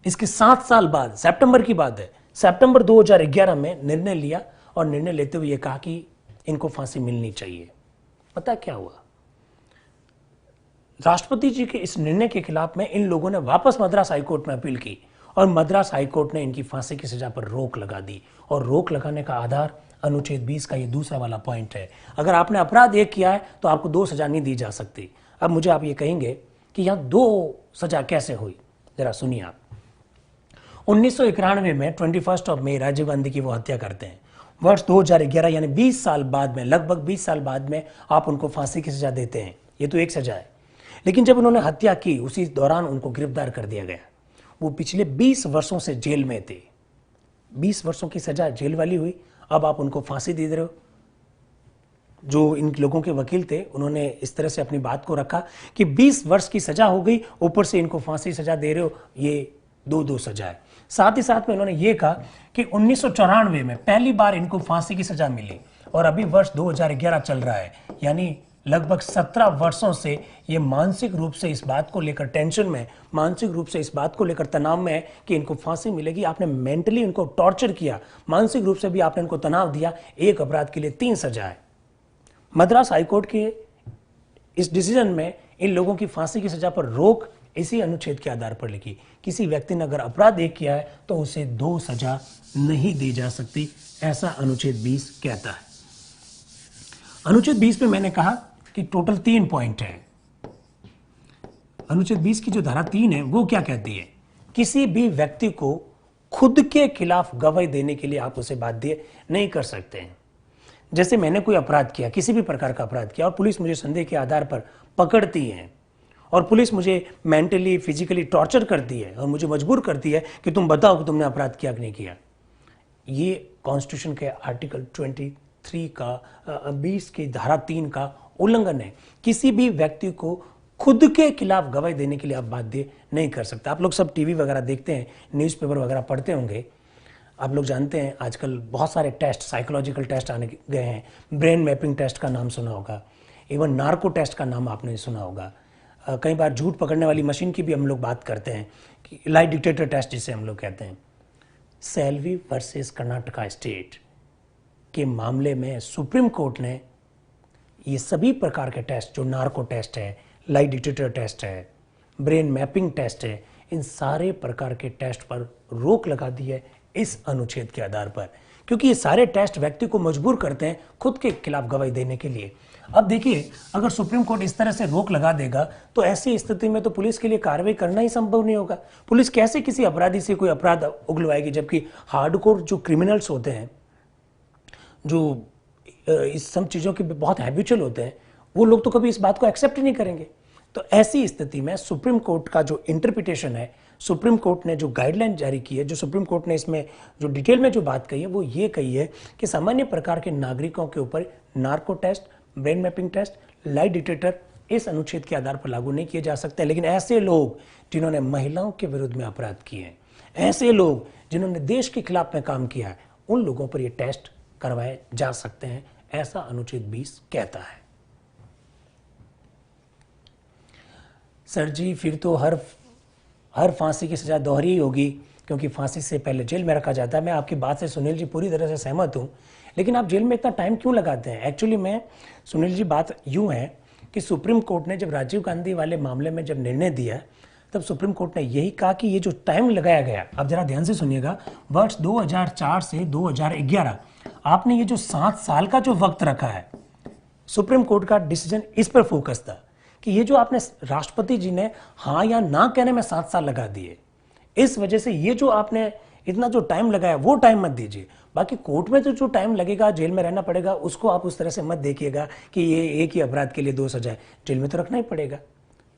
इसके 7 साल बाद, सितंबर की बात है, सितंबर 2011 में निर्णय लिया और निर्णय लेते हुए कहा कि इनको फांसी मिलनी चाहिए। पता क्या हुआ? राष्ट्रपति जी के इस निर्णय के खिलाफ में इन लोगों ने वापस मद्रास हाईकोर्ट में अपील की और मद्रास हाईकोर्ट ने इनकी फांसी की सजा पर रोक लगा दी। और रोक लगाने का आधार अनुच्छेद 20 का ये दूसरा वाला पॉइंट है। अगर आपने अपराध एक किया है तो आपको 2 सजा नहीं दी जा सकती। अब मुझे आप ये कहेंगे कि यहां 2 सजा कैसे हुई, जरा सुनिए आप। 1991 में 21 मई राजीव गांधी की वो हत्या करते हैं। वर्ष 2011 यानी 20 साल बाद में, लगभग 20 साल बाद में आप उनको फांसी की सजा देते हैं। ये तो एक सजा है। लेकिन जब उन्होंने हत्या की उसी दौरान उनको गिरफ्तार कर दिया गया। वो पिछले 20 वर्षों से जेल में थे। 20 वर्षों की सजा जेल वाली हुई, अब आप उनको फांसी दे रहे हो। जो इन लोगों के वकील थे उन्होंने इस तरह से अपनी बात को रखा कि 20 वर्ष की सजा हो गई, ऊपर से इनको फांसी सजा दे रहे हो, ये 2 सजा है। साथ ही साथ में उन्होंने ये कहा कि 1994 में पहली बार इनको फांसी की सजा मिली और अभी वर्ष 2011 चल रहा है, यानी लगभग 17 वर्षों से ये मानसिक रूप से इस बात को लेकर टेंशन में, मानसिक रूप से इस बात को लेकर तनाव में है कि इनको फांसी मिलेगी। आपने मेंटली इनको टॉर्चर किया, मानसिक रूप से भी आपने इनको तनाव दिया। एक अपराध के लिए 3 सजा है। मद्रास हाईकोर्ट के इस डिसीजन में इन लोगों की फांसी की सजा पर रोक इसी अनुच्छेद के आधार पर लिखी। किसी व्यक्ति ने अगर अपराध एक किया है तो उसे 2 सजा नहीं दी जा सकती, ऐसा अनुच्छेद 20 कहता है। अनुच्छेद 20 में मैंने कहा कि टोटल 3 पॉइंट है। अनुच्छेद 20 की जो धारा 3 है वो क्या कहती है? किसी भी व्यक्ति को खुद के खिलाफ गवाही देने के लिए आप उसे बाध्य नहीं कर सकते हैं। जैसे मैंने कोई अपराध किया, किसी भी प्रकार का अपराध किया, और पुलिस मुझे संदेह के आधार पर पकड़ती है और पुलिस मुझे मेंटली फिजिकली टॉर्चर करती है और मुझे मजबूर करती है कि तुम बताओ कि तुमने अपराध किया कि नहीं किया। ये कॉन्स्टिट्यूशन के आर्टिकल 23 का 20 की धारा 3 का उल्लंघन है। किसी भी व्यक्ति को खुद के खिलाफ गवाही देने के लिए आप बाध्य नहीं कर सकते। आप लोग सब टीवी वगैरह देखते हैं, न्यूज़पेपर वगैरह पढ़ते होंगे। आप लोग जानते हैं आजकल बहुत सारे टेस्ट, साइकोलॉजिकल टेस्ट आने गए हैं। ब्रेन मैपिंग टेस्ट का नाम सुना होगा, इवन नार्को टेस्ट का नाम आपने सुना होगा। कई बार झूठ पकड़ने वाली मशीन की भी हम लोग बात करते हैं कि लाई डिटेक्टर टेस्ट जिसे हम लोग कहते हैं। सेल्वी वर्सेस कर्नाटका स्टेट के मामले में सुप्रीम कोर्ट ने ये सभी प्रकार के टेस्ट, जो नार्को टेस्ट है, लाई डिटेक्टर टेस्ट है, ब्रेन मैपिंग टेस्ट है, इन सारे प्रकार के टेस्ट पर रोक लगा दी है इस अनुच्छेद के आधार पर, क्योंकि ये सारे टेस्ट व्यक्ति को मजबूर करते हैं खुद के खिलाफ गवाही देने के लिए। अब देखिए, अगर सुप्रीम कोर्ट इस तरह से रोक लगा देगा तो ऐसी स्थिति में तो पुलिस के लिए कार्रवाई करना ही संभव नहीं होगा। पुलिस कैसे किसी अपराधी से कोई अपराध उगलवाएगी, जबकि हार्डकोर जो क्रिमिनल्स होते हैं, जो इस सब चीज़ों के बहुत हैबिचुअल होते हैं, वो लोग तो कभी इस बात को एक्सेप्ट ही नहीं करेंगे। तो ऐसी स्थिति में सुप्रीम कोर्ट का जो इंटरप्रिटेशन है, सुप्रीम कोर्ट ने जो गाइडलाइन जारी की है, जो सुप्रीम कोर्ट ने इसमें जो डिटेल में जो बात कही है, वो ये कही है कि सामान्य प्रकार के नागरिकों के ऊपर narco test, brain mapping test, lie detector इस अनुच्छेद के आधार पर लागू नहीं किए जा सकते। लेकिन ऐसे लोग जिन्होंने महिलाओं के विरुद्ध में अपराध किए हैं, ऐसे लोग जिन्होंने देश के खिलाफ में काम किया है, उन लोगों पर ये टेस्ट करवाए जा सकते हैं, ऐसा अनुच्छेद 20 कहता है। सर जी, फिर तो हर फांसी की सजा दोहरी होगी, क्योंकि फांसी से पहले जेल में रखा जाता है। मैं आपकी बात से सुनील जी पूरी तरह से सहमत हूं, लेकिन आप जेल में इतना टाइम क्यों लगाते हैं? एक्चुअली में सुनील जी, बात यूं है कि सुप्रीम कोर्ट ने जब राजीव गांधी वाले मामले में जब निर्णय दिया, तब सुप्रीम कोर्ट ने यही कहा कि ये जो टाइम लगाया गया, आप जरा ध्यान से सुनिएगा, वर्ष 2004 से 2011 आपने ये जो 7 साल का जो वक्त रखा है, सुप्रीम कोर्ट का डिसीजन इस पर फोकस था कि ये जो आपने राष्ट्रपति जी ने हाँ या ना कहने में 7 साल लगा दिए, इस वजह से ये जो आपने इतना जो टाइम लगाया वो टाइम मत दीजिए। बाकी कोर्ट में तो जो टाइम लगेगा, जेल में रहना पड़ेगा, उसको आप उस तरह से मत देखिएगा कि ये एक ही अपराध के लिए 2 सजाएं। जेल में तो रखना ही पड़ेगा,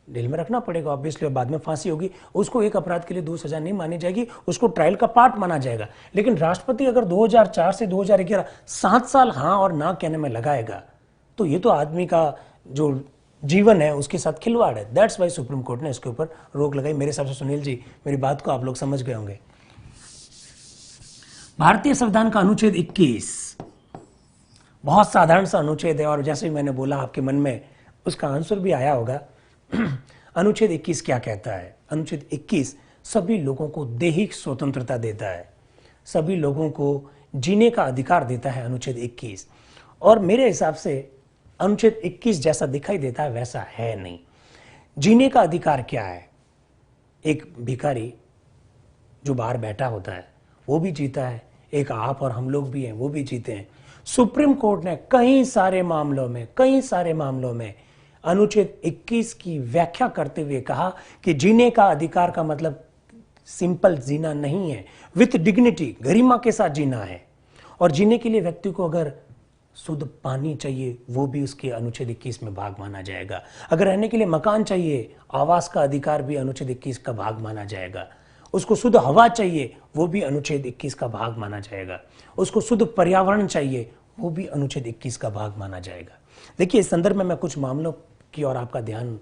जेल में रखना पड़ेगा ऑब्वियसली, और बाद में फांसी होगी। उसको एक अपराध के लिए 2 सजा नहीं मानी जाएगी, उसको ट्रायल का पार्ट माना जाएगा। लेकिन राष्ट्रपति अगर 2004 से 2011 7 साल हाँ और ना कहने में लगाएगा, तो ये तो आदमी का जो जीवन है उसके साथ खिलवाड़ है। दैट्स वाई सुप्रीम कोर्ट ने इसके ऊपर रोक लगाई। मेरे हिसाब से सुनील जी, मेरी बात को आप लोग समझ गए होंगे। भारतीय संविधान का अनुच्छेद 21 बहुत साधारण सा अनुच्छेद है, और जैसे ही मैंने बोला आपके मन में उसका आंसर भी आया होगा। अनुच्छेद 21 क्या कहता है? अनुच्छेद 21 सभी लोगों को दैहिक स्वतंत्रता देता है, सभी लोगों को जीने का अधिकार देता है अनुच्छेद 21। और मेरे हिसाब से अनुच्छेद 21 जैसा दिखाई देता है वैसा है नहीं। जीने का अधिकार क्या है? एक भिखारी जो बाहर बैठा होता है वो भी जीता है, एक आप और हम लोग भी हैं वो भी जीते हैं। सुप्रीम कोर्ट ने कई सारे मामलों में अनुच्छेद 21 की व्याख्या करते हुए कहा कि जीने का अधिकार का मतलब सिंपल जीना नहीं है, विथ डिग्निटी, गरिमा के साथ जीना है। और जीने के लिए व्यक्ति को अगर शुद्ध पानी चाहिए, वो भी उसके अनुच्छेद 21 में भाग माना जाएगा। अगर रहने के लिए मकान चाहिए, आवास का अधिकार भी अनुच्छेद 21 का भाग माना जाएगा। उसको शुद्ध हवा चाहिए, वो भी अनुच्छेद 21 का भाग माना जाएगा। उसको शुद्ध पर्यावरण चाहिए, वो भी अनुच्छेद 21 का भाग माना जाएगा। देखिए, इस संदर्भ में मैं कुछ मामलों की ओर आपका ध्यान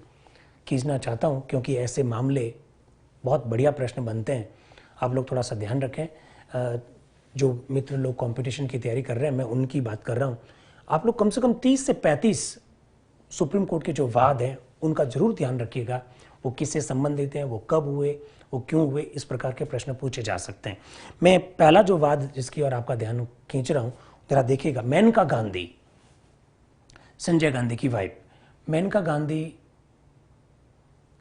खींचना चाहता हूं, क्योंकि ऐसे मामले बहुत बढ़िया प्रश्न बनते हैं। आप लोग थोड़ा सा ध्यान रखें। जो मित्र लोग कंपटीशन की तैयारी कर रहे हैं, मैं उनकी बात कर रहा हूं। आप लोग कम से कम 30 से 35 सुप्रीम कोर्ट के जो वाद हैं उनका जरूर ध्यान रखिएगा। वो किससे संबंधित हैं, वो कब हुए, वो क्यों हुए, इस प्रकार के प्रश्न पूछे जा सकते हैं। मैं पहला जो वाद जिसकी ओर आपका ध्यान खींच रहा हूं, जरा देखिएगा। मेनका गांधी संजय गांधी की वाइफ मेनका गांधी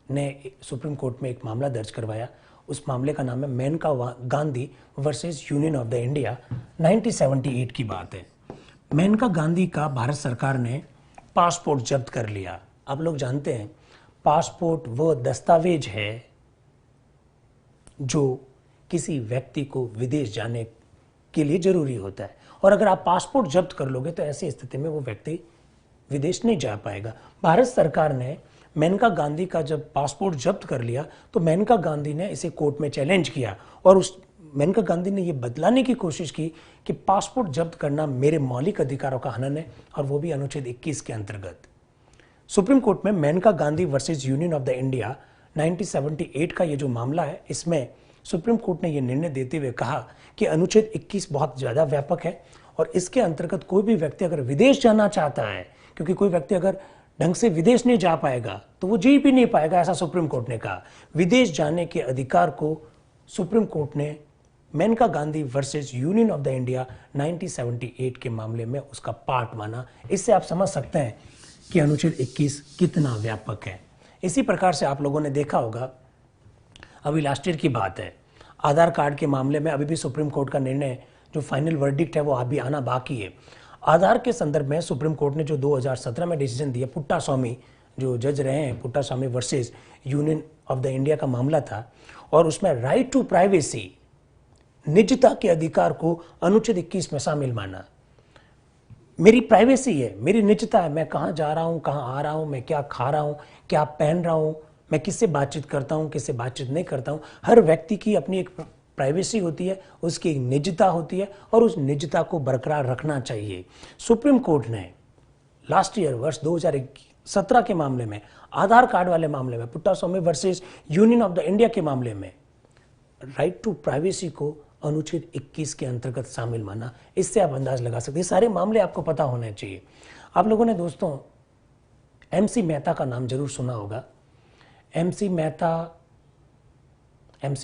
ने सुप्रीम कोर्ट में एक मामला दर्ज करवाया। उस मामले का नाम है Maneka Gandhi versus union of the India, 1978 की बात है। मेनका गांधी का भारत सरकार ने पासपोर्ट जब्त कर लिया। आप लोग जानते हैं पासपोर्ट वो दस्तावेज है जो किसी व्यक्ति को विदेश जाने के लिए जरूरी होता है, और अगर आप पासपोर्ट जब्त कर लोगे तो ऐसी स्थिति में वो व्यक्ति विदेश नहीं जा पाएगा। भारत सरकार ने मेनका गांधी का जब पासपोर्ट जब्त कर लिया तो मेनका गांधी ने इसे कोर्ट में चैलेंज किया, और उस मेनका गांधी ने यह बतलाने की कोशिश की कि पासपोर्ट जब्त करना मेरे मौलिक अधिकारों का हनन है, और वो भी अनुच्छेद 21 के अंतर्गत। सुप्रीम कोर्ट में Maneka Gandhi versus union of the India 1978 का ये जो मामला है, इसमें सुप्रीम कोर्ट ने यह निर्णय देते हुए कहा कि अनुच्छेद 21 बहुत ज्यादा व्यापक है, और इसके अंतर्गत कोई भी व्यक्ति अगर विदेश जाना चाहता है, क्योंकि कोई व्यक्ति अगर ढंग से विदेश नहीं जा पाएगा तो वो जी भी नहीं पाएगा, ऐसा सुप्रीम कोर्ट ने कहा। विदेश जाने के अधिकार को सुप्रीम कोर्ट ने Maneka Gandhi versus union of the India 1978 के मामले में उसका पार्ट माना। इससे आप समझ सकते हैं कि अनुच्छेद 21 कितना व्यापक है। इसी प्रकार से आप लोगों ने देखा होगा, अभी लास्ट ईयर की बात है, आधार कार्ड के मामले में अभी भी सुप्रीम कोर्ट का निर्णय जो फाइनल वर्डिक्ट है वो अभी आना बाकी है। आधार के संदर्भ में सुप्रीम कोर्ट ने जो 2017 में डिसीजन दिया, पुट्टा स्वामी जो जज रहे हैं, Puttaswamy versus union of the India का मामला था, और उसमें राइट टू प्राइवेसी, निजता के अधिकार को अनुच्छेद 21 में शामिल माना। मेरी प्राइवेसी है, मेरी निजता है, मैं कहाँ जा रहा हूँ, कहाँ आ रहा हूँ, मैं क्या खा रहा हूँ, क्या पहन रहा हूँ, मैं किससे बातचीत करता हूँ, किससे बातचीत नहीं करता हूँ। हर व्यक्ति की अपनी एक प्राइवेसी होती है, उसकी एक निजता होती है, और उस निजता को बरकरार रखना चाहिए। सुप्रीम कोर्ट ने लास्ट ईयर वर्ष 2017 के मामले में, आधार कार्ड वाले मामले में, Puttaswamy versus union of the India के मामले में राइट टू प्राइवेसी को अनुच्छेद 21 के अंतर्गत शामिल माना। इससे आप अंदाज लगा सकते हैं, सारे मामले आपको पता होने चाहिए। आप लोगों ने दोस्तों MC मेहता का नाम जरूर सुना होगा। MC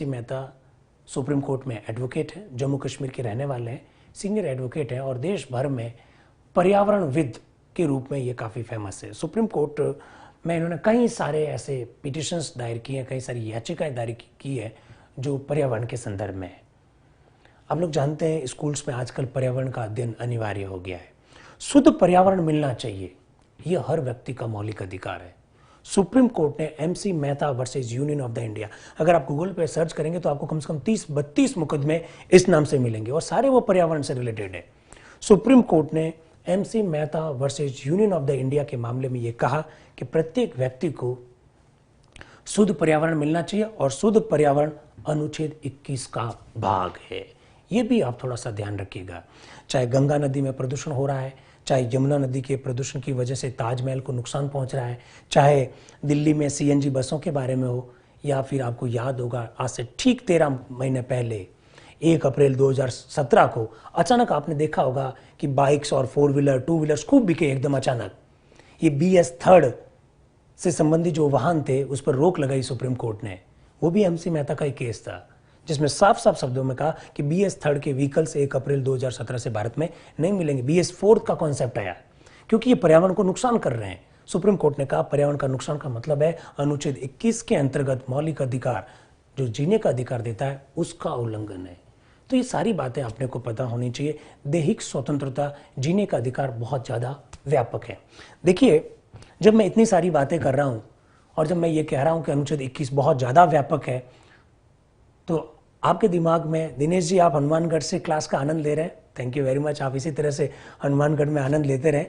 मेहता सुप्रीम कोर्ट में एडवोकेट है, जम्मू कश्मीर के रहने वाले हैं, सीनियर एडवोकेट है, और देश भर में पर्यावरणविद के रूप में ये काफ़ी फेमस है। सुप्रीम कोर्ट में इन्होंने कई सारे ऐसे पिटिशंस दायर किए हैं, कई सारी याचिकाएं दायर की है जो पर्यावरण के संदर्भ में है। आप लोग जानते हैं स्कूल्स में आजकल पर्यावरण का अध्ययन अनिवार्य हो गया है। शुद्ध पर्यावरण मिलना चाहिए, यह हर व्यक्ति का मौलिक अधिकार है। सुप्रीम कोर्ट ने MC Mehta versus union of the India, अगर आप गूगल पे सर्च करेंगे तो आपको कम से कम 30-32 मुकदमे इस नाम से मिलेंगे, और सारे वो पर्यावरण से रिलेटेड है। सुप्रीम कोर्ट ने MC Mehta versus union of the India के मामले में ये कहा कि प्रत्येक व्यक्ति को शुद्ध पर्यावरण मिलना चाहिए, और शुद्ध पर्यावरण अनुच्छेद 21 का भाग है। ये भी आप थोड़ा सा ध्यान रखिएगा। चाहे गंगा नदी में प्रदूषण हो रहा है, चाहे यमुना नदी के प्रदूषण की वजह से ताजमहल को नुकसान पहुंच रहा है, चाहे दिल्ली में CNG बसों के बारे में हो, या फिर आपको याद होगा आज से ठीक 13 महीने पहले 1 अप्रैल 2017 को अचानक आपने देखा होगा कि बाइक्स और 4 व्हीलर 2 व्हीलर्स खूब बिके एकदम अचानक। ये BS 3 से संबंधित जो वाहन थे उस पर रोक लगाई सुप्रीम कोर्ट ने। वो भी MC मेहता का ही केस था, जिसमें साफ साफ शब्दों में कहा कि BS 3 के व्हीकल्स 1 अप्रैल 2017 से भारत में नहीं मिलेंगे। BS 4 का कॉन्सेप्ट आया क्योंकि ये पर्यावरण को नुकसान कर रहे हैं। सुप्रीम कोर्ट ने कहा पर्यावरण का नुकसान का मतलब है अनुच्छेद 21 के अंतर्गत मौलिक अधिकार जो जीने का अधिकार देता है उसका उल्लंघन है। तो ये सारी बातें अपने को पता होनी चाहिए। दैहिक स्वतंत्रता, जीने का अधिकार बहुत ज़्यादा व्यापक है। देखिए, जब मैं इतनी सारी बातें कर रहा हूँ और जब मैं ये कह रहा हूँ कि अनुच्छेद 21 बहुत ज़्यादा व्यापक है, तो आपके दिमाग में, दिनेश जी आप हनुमानगढ़ से क्लास का आनंद ले रहे हैं, थैंक यू वेरी मच, आप इसी तरह से हनुमानगढ़ में आनंद लेते रहें।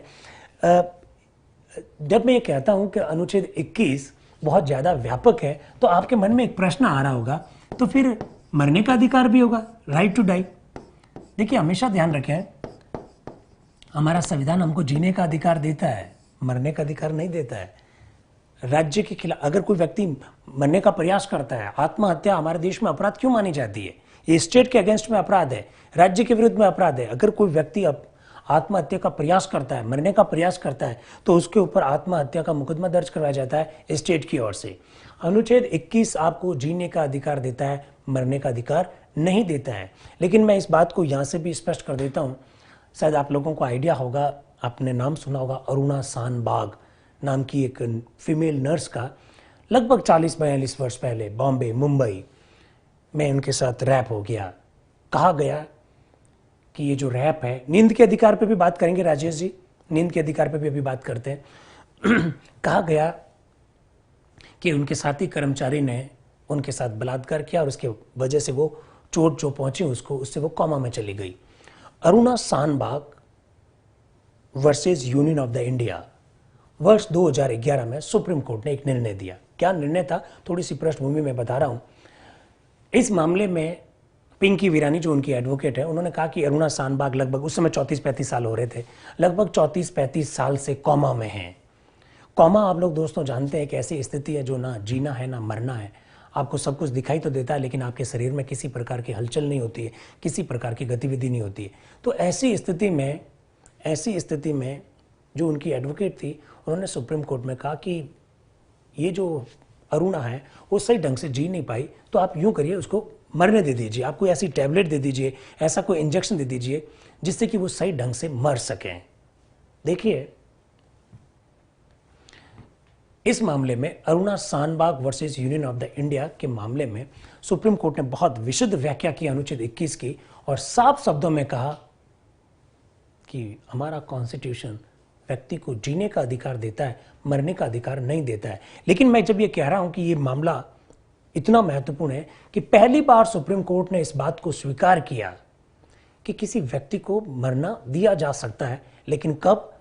जब मैं ये कहता हूँ कि अनुच्छेद 21 बहुत ज़्यादा व्यापक है, तो आपके मन में एक प्रश्न आ रहा होगा, तो फिर मरने का अधिकार भी होगा, राइट टू डाई। देखिए, हमेशा ध्यान रखें, हमारा संविधान हमको जीने का अधिकार देता है, मरने का अधिकार नहीं देता है। राज्य के खिलाफ अगर कोई व्यक्ति मरने का प्रयास करता है, आत्महत्या हमारे देश में अपराध क्यों मानी जाती है? ये स्टेट के अगेंस्ट में अपराध है, राज्य के विरुद्ध में अपराध है। अगर कोई व्यक्ति आत्महत्या का प्रयास करता है, मरने का प्रयास करता है, तो उसके ऊपर आत्महत्या का मुकदमा दर्ज करवाया जाता है स्टेट की ओर से। अनुच्छेद 21 आपको जीने का अधिकार देता है, मरने का अधिकार नहीं देता है। लेकिन मैं इस बात को यहाँ से भी स्पष्ट कर देता हूँ, शायद आप लोगों को आइडिया होगा, आपने नाम सुना होगा अरुणा शानबाग नाम की एक फीमेल नर्स का। लगभग 40-42 वर्ष पहले बॉम्बे, मुंबई में उनके साथ रैप हो गया। कहा गया कि ये जो रैप है, नींद के अधिकार पे भी बात करेंगे राजेश जी, नींद के अधिकार पे भी अभी बात करते हैं। कहा गया कि उनके साथी कर्मचारी ने उनके साथ बलात्कार किया और उसके वजह से वो चोट जो पहुंची उसको, उससे वो कोमा में चली गई। Aruna Shanbaug versus union of the India, वर्ष 2011 में सुप्रीम कोर्ट ने एक निर्णय दिया। क्या निर्णय था, थोड़ी सी पृष्ठभूमि में बता रहा हूं। इस मामले में पिंकी वीरानी जो उनकी एडवोकेट है, उन्होंने कहा कि अरुणा शानबाग लगभग उस समय 34-35 साल हो रहे थे, लगभग 34-35 साल से कोमा में हैं। कोमा आप लोग दोस्तों जानते हैं कि ऐसी स्थिति है जो ना जीना है ना मरना है। आपको सब कुछ दिखाई तो देता है लेकिन आपके शरीर में किसी प्रकार की हलचल नहीं होती है, किसी प्रकार की गतिविधि नहीं होती है। तो ऐसी स्थिति में जो उनकी एडवोकेट थी, उन्होंने सुप्रीम कोर्ट में कहा कि ये जो अरुणा है वो सही ढंग से जी नहीं पाई, तो आप यूं करिए, उसको मरने दे दीजिए, आप कोई ऐसी टैबलेट दे दीजिए, ऐसा कोई इंजेक्शन दे दीजिए जिससे कि वो सही ढंग से मर सकें। देखिए, इस मामले में Aruna Shanbaug versus union of the India के मामले में सुप्रीम कोर्ट ने बहुत विशुद्ध व्याख्या की अनुच्छेद 21 की और साफ शब्दों में कहा कि हमारा कॉन्स्टिट्यूशन व्यक्ति को जीने का अधिकार देता है, मरने का अधिकार नहीं देता है। लेकिन मैं जब ये कह रहा हूं कि ये मामला इतना महत्वपूर्ण है कि पहली बार सुप्रीम कोर्ट ने इस बात को स्वीकार किया कि किसी व्यक्ति को मरना दिया जा सकता है, लेकिन कब?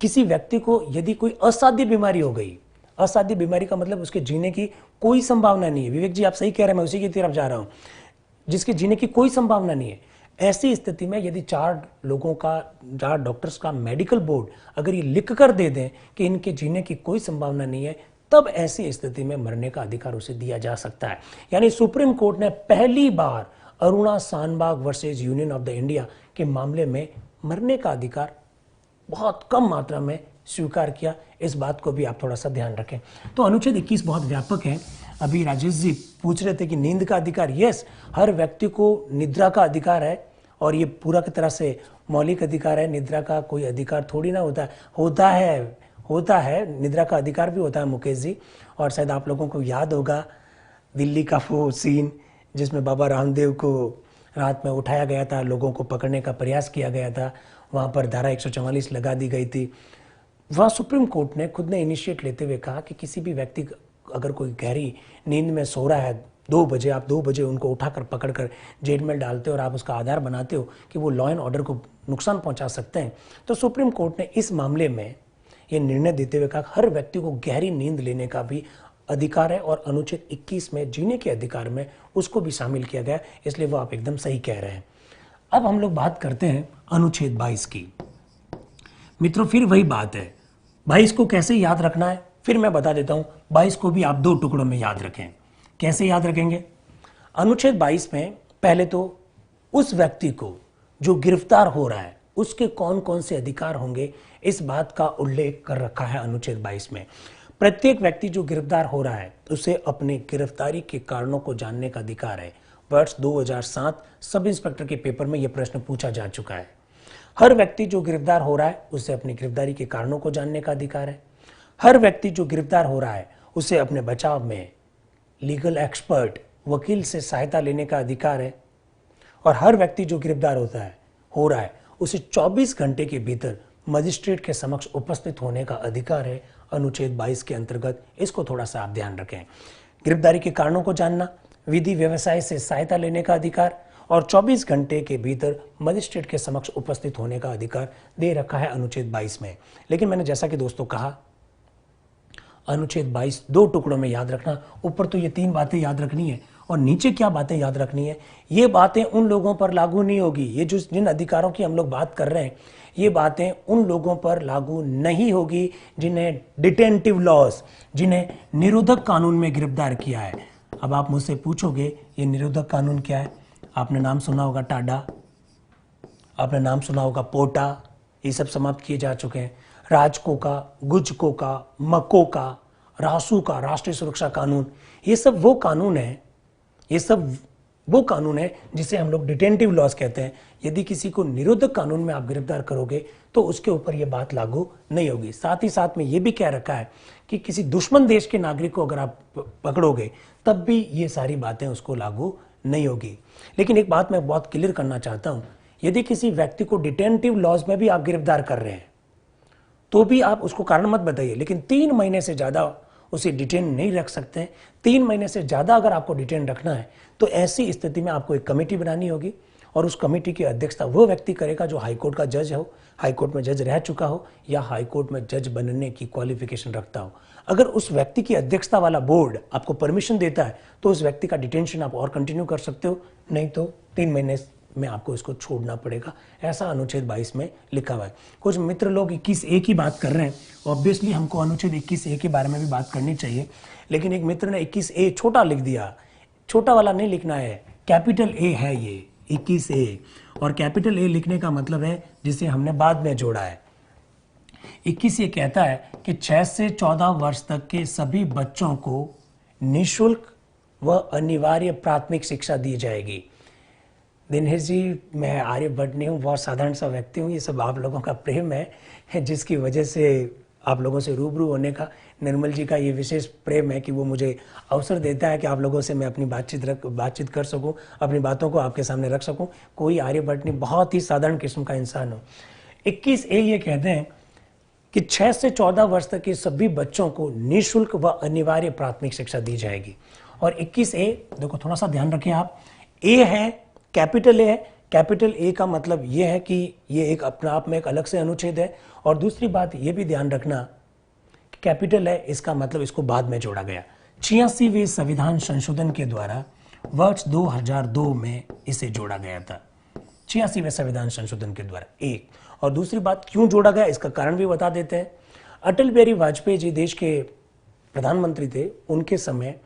किसी व्यक्ति को यदि कोई असाध्य बीमारी हो गई, असाध्य बीमारी का मतलब उसके जीने की कोई संभावना नहीं है। विवेक जी आप सही कह रहे हैं, मैं उसी की तरफ जा रहा हूं, जिसके जीने की कोई संभावना नहीं है। ऐसी स्थिति में यदि 4 डॉक्टर्स का मेडिकल बोर्ड अगर ये लिख कर दे दें कि इनके जीने की कोई संभावना नहीं है, तब ऐसी स्थिति में मरने का अधिकार उसे दिया जा सकता है। यानी सुप्रीम कोर्ट ने पहली बार Aruna Shanbaug versus union of the India के मामले में मरने का अधिकार बहुत कम मात्रा में स्वीकार किया। इस बात को भी आप थोड़ा सा ध्यान रखें। तो अनुच्छेद 21 बहुत व्यापक है। अभी राजेश जी पूछ रहे थे कि नींद का अधिकार, यस, हर व्यक्ति को निद्रा का अधिकार है और ये पूरा की तरह से मौलिक अधिकार है। निद्रा का कोई अधिकार थोड़ी ना होता है, निद्रा का अधिकार भी होता है मुकेश जी। और शायद आप लोगों को याद होगा दिल्ली का वो सीन जिसमें बाबा रामदेव को रात में उठाया गया था, लोगों को पकड़ने का प्रयास किया गया था, वहाँ पर धारा 144 लगा दी गई थी। वहाँ सुप्रीम कोर्ट ने खुद ने इनिशिएट लेते हुए कहा कि किसी भी व्यक्ति अगर कोई गहरी नींद में सो रहा है 2 बजे, आप 2 बजे उनको उठाकर पकड़कर जेल में डालते हो और आप उसका आधार बनाते हो कि वो लॉ एंड ऑर्डर को नुकसान पहुंचा सकते हैं। तो सुप्रीम कोर्ट ने इस मामले में ये निर्णय देते हुए कहा हर व्यक्ति को गहरी नींद लेने का भी अधिकार है और अनुच्छेद 21 में जीने के अधिकार में उसको भी शामिल किया गया, इसलिए वो आप एकदम सही कह रहे हैं। अब हम लोग बात करते हैं अनुच्छेद 22 की। मित्रों, फिर वही बात है, 22 को कैसे याद रखना है फिर मैं बता देता हूं। 22 को भी आप 2 टुकड़ों में याद रखें। कैसे याद रखेंगे? अनुच्छेद 22 में पहले तो उस व्यक्ति को जो गिरफ्तार हो रहा है उसके कौन कौन से अधिकार होंगे, इस बात का उल्लेख कर रखा है अनुच्छेद 22 में। प्रत्येक व्यक्ति जो गिरफ्तार हो रहा है उसे अपने गिरफ्तारी के कारणों को जानने का अधिकार है। वर्ष 2007 सब इंस्पेक्टर के पेपर में यह प्रश्न पूछा जा चुका है। हर व्यक्ति जो गिरफ्तार हो रहा है उसे अपनी गिरफ्तारी के कारणों को जानने का अधिकार है। हर व्यक्ति जो गिरफ्तार हो रहा है उसे अपने बचाव में लीगल एक्सपर्ट, वकील से सहायता लेने का अधिकार है। और हर व्यक्ति जो गिरफ्तार हो रहा है उसे 24 घंटे के भीतर मजिस्ट्रेट के समक्ष उपस्थित होने का अधिकार है अनुच्छेद 22 के अंतर्गत। इसको थोड़ा सा आप ध्यान रखें। गिरफ्तारी के कारणों को जानना, विधि व्यवसाय से सहायता लेने का अधिकार और 24 घंटे के भीतर मजिस्ट्रेट के समक्ष उपस्थित होने का अधिकार दे रखा है अनुच्छेद 22 में। लेकिन मैंने जैसा कि दोस्तों कहा, अनुच्छेद 22 2 टुकड़ों में याद रखना। ऊपर तो ये 3 बातें याद रखनी है और नीचे क्या बातें याद रखनी है, ये बातें उन लोगों पर लागू नहीं होगी। ये जो जिन अधिकारों की हम लोग बात कर रहे हैं, ये बातें उन लोगों पर लागू नहीं होगी जिन्हें डिटेंटिव लॉज, जिन्हें निरोधक कानून में गिरफ्तार किया है। अब आप मुझसे पूछोगे ये निरोधक कानून क्या है? आपने नाम सुना होगा टाडा, आपने नाम सुना होगा पोटा, ये सब समाप्त किए जा चुके हैं। राजको का, गुजको का, मको का, रासू का, राष्ट्रीय सुरक्षा कानून, ये सब वो कानून है, ये सब वो कानून है जिसे हम लोग डिटेंटिव लॉज कहते हैं। यदि किसी को निरोधक कानून में आप गिरफ्तार करोगे तो उसके ऊपर ये बात लागू नहीं होगी। साथ ही साथ में ये भी कह रखा है कि किसी दुश्मन देश के नागरिक को अगर आप पकड़ोगे तब भी ये सारी बातें उसको लागू नहीं होगी। लेकिन एक बात मैं बहुत क्लियर करना चाहता हूं, यदि किसी व्यक्ति को डिटेंटिव लॉज में भी आप गिरफ्तार कर रहे हैं तो भी आप उसको कारण मत बताइए, लेकिन 3 महीने से ज्यादा उसे डिटेन नहीं रख सकते हैं। 3 महीने से ज्यादा अगर आपको डिटेन रखना है तो ऐसी स्थिति में आपको एक कमेटी बनानी होगी और उस कमेटी की अध्यक्षता वो व्यक्ति करेगा जो हाईकोर्ट का जज हो, हाईकोर्ट में जज रह चुका हो या हाईकोर्ट में जज बनने की क्वालिफिकेशन रखता हो। अगर उस व्यक्ति की अध्यक्षता वाला बोर्ड आपको परमिशन देता है तो उस व्यक्ति का डिटेंशन आप और कंटिन्यू कर सकते हो, नहीं तो 3 महीने में आपको इसको छोड़ना पड़ेगा। ऐसा अनुच्छेद 22 में लिखा हुआ है। कुछ मित्र लोग 21A की बात कर रहे हैं, ऑब्वियसली हमको अनुच्छेद 21A के बारे में भी बात करनी चाहिए, लेकिन एक मित्र ने 21A छोटा लिख दिया। छोटा वाला नहीं लिखना है, कैपिटल A है ये 21A, और कैपिटल A लिखने का मतलब है जिसे हमने बाद में जोड़ा है। 21 ये कहता है कि 6 से 14 वर्ष तक के सभी बच्चों को निःशुल्क व अनिवार्य प्राथमिक शिक्षा दी जाएगी। दिनेश जी, मैं आर्यभट्ट नहीं हूँ, बहुत साधारण सा व्यक्ति हूँ, ये सब आप लोगों का प्रेम है जिसकी वजह से आप लोगों से रूबरू होने का, निर्मल जी का ये विशेष प्रेम है कि वो मुझे अवसर देता है कि आप लोगों से मैं अपनी बातचीत कर सकूं, अपनी बातों को आपके सामने रख सकूं। कोई आर्यभट्ट नहीं, बहुत ही साधारण किस्म का इंसान हूँ। 21A ये कहते हैं कि 6 से 14 वर्ष तक के सभी बच्चों को निःशुल्क व अनिवार्य प्राथमिक शिक्षा दी जाएगी। और 21A देखो, थोड़ा सा ध्यान रखें आप, A है, कैपिटल A है। कैपिटल A का मतलब ये है कि ये एक अपने आप में एक अलग से अनुच्छेद है। और दूसरी बात ये भी ध्यान रखना, कैपिटल है इसका मतलब इसको बाद में जोड़ा गया। 86वें संविधान संशोधन के द्वारा वर्ष 2002 में इसे जोड़ा गया था। 86वें संविधान संशोधन के द्वारा। एक और दूसरी बात, क्यों जोड़ा गया इसका कारण भी बता देते हैं। अटल बिहारी वाजपेयी जी देश के प्रधानमंत्री थे, उनके समय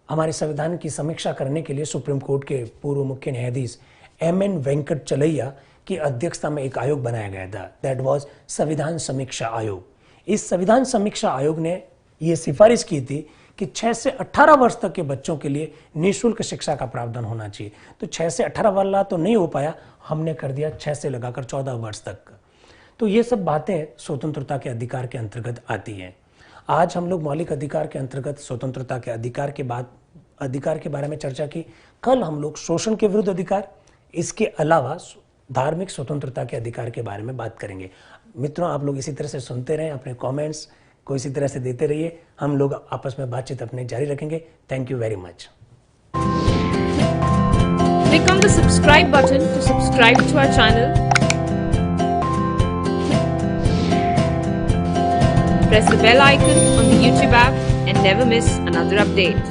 हमारे संविधान की समीक्षा करने के लिए सुप्रीम कोर्ट के पूर्व मुख्य न्यायाधीश MN वेंकट चलैया की अध्यक्षता में एक आयोग बनाया गया था, दैट वाज संविधान समीक्षा आयोग। इस संविधान समीक्षा आयोग ने यह सिफारिश की थी कि 6 से 18 वर्ष तक के बच्चों के लिए निःशुल्क शिक्षा का प्रावधान होना चाहिए। तो 6 से 18 वाला तो नहीं हो पाया, हमने कर दिया 6 से लगाकर 14 वर्ष तक। तो ये सब बातें स्वतंत्रता के अधिकार के अंतर्गत आती हैं। आज हम लोग मौलिक अधिकार के अंतर्गत स्वतंत्रता के अधिकार के बारे में चर्चा की। कल हम लोग शोषण के विरुद्ध अधिकार, इसके अलावा धार्मिक स्वतंत्रता के अधिकार के बारे में बात करेंगे। मित्रों, आप लोग इसी तरह से सुनते रहें, अपने कमेंट्स को इसी तरह से देते रहिए। हम लोग आपस में बातचीत अपने जारी रखेंगे। Thank you very much. Click on the subscribe button to subscribe to our channel. Press the bell icon on the YouTube app and never miss another update.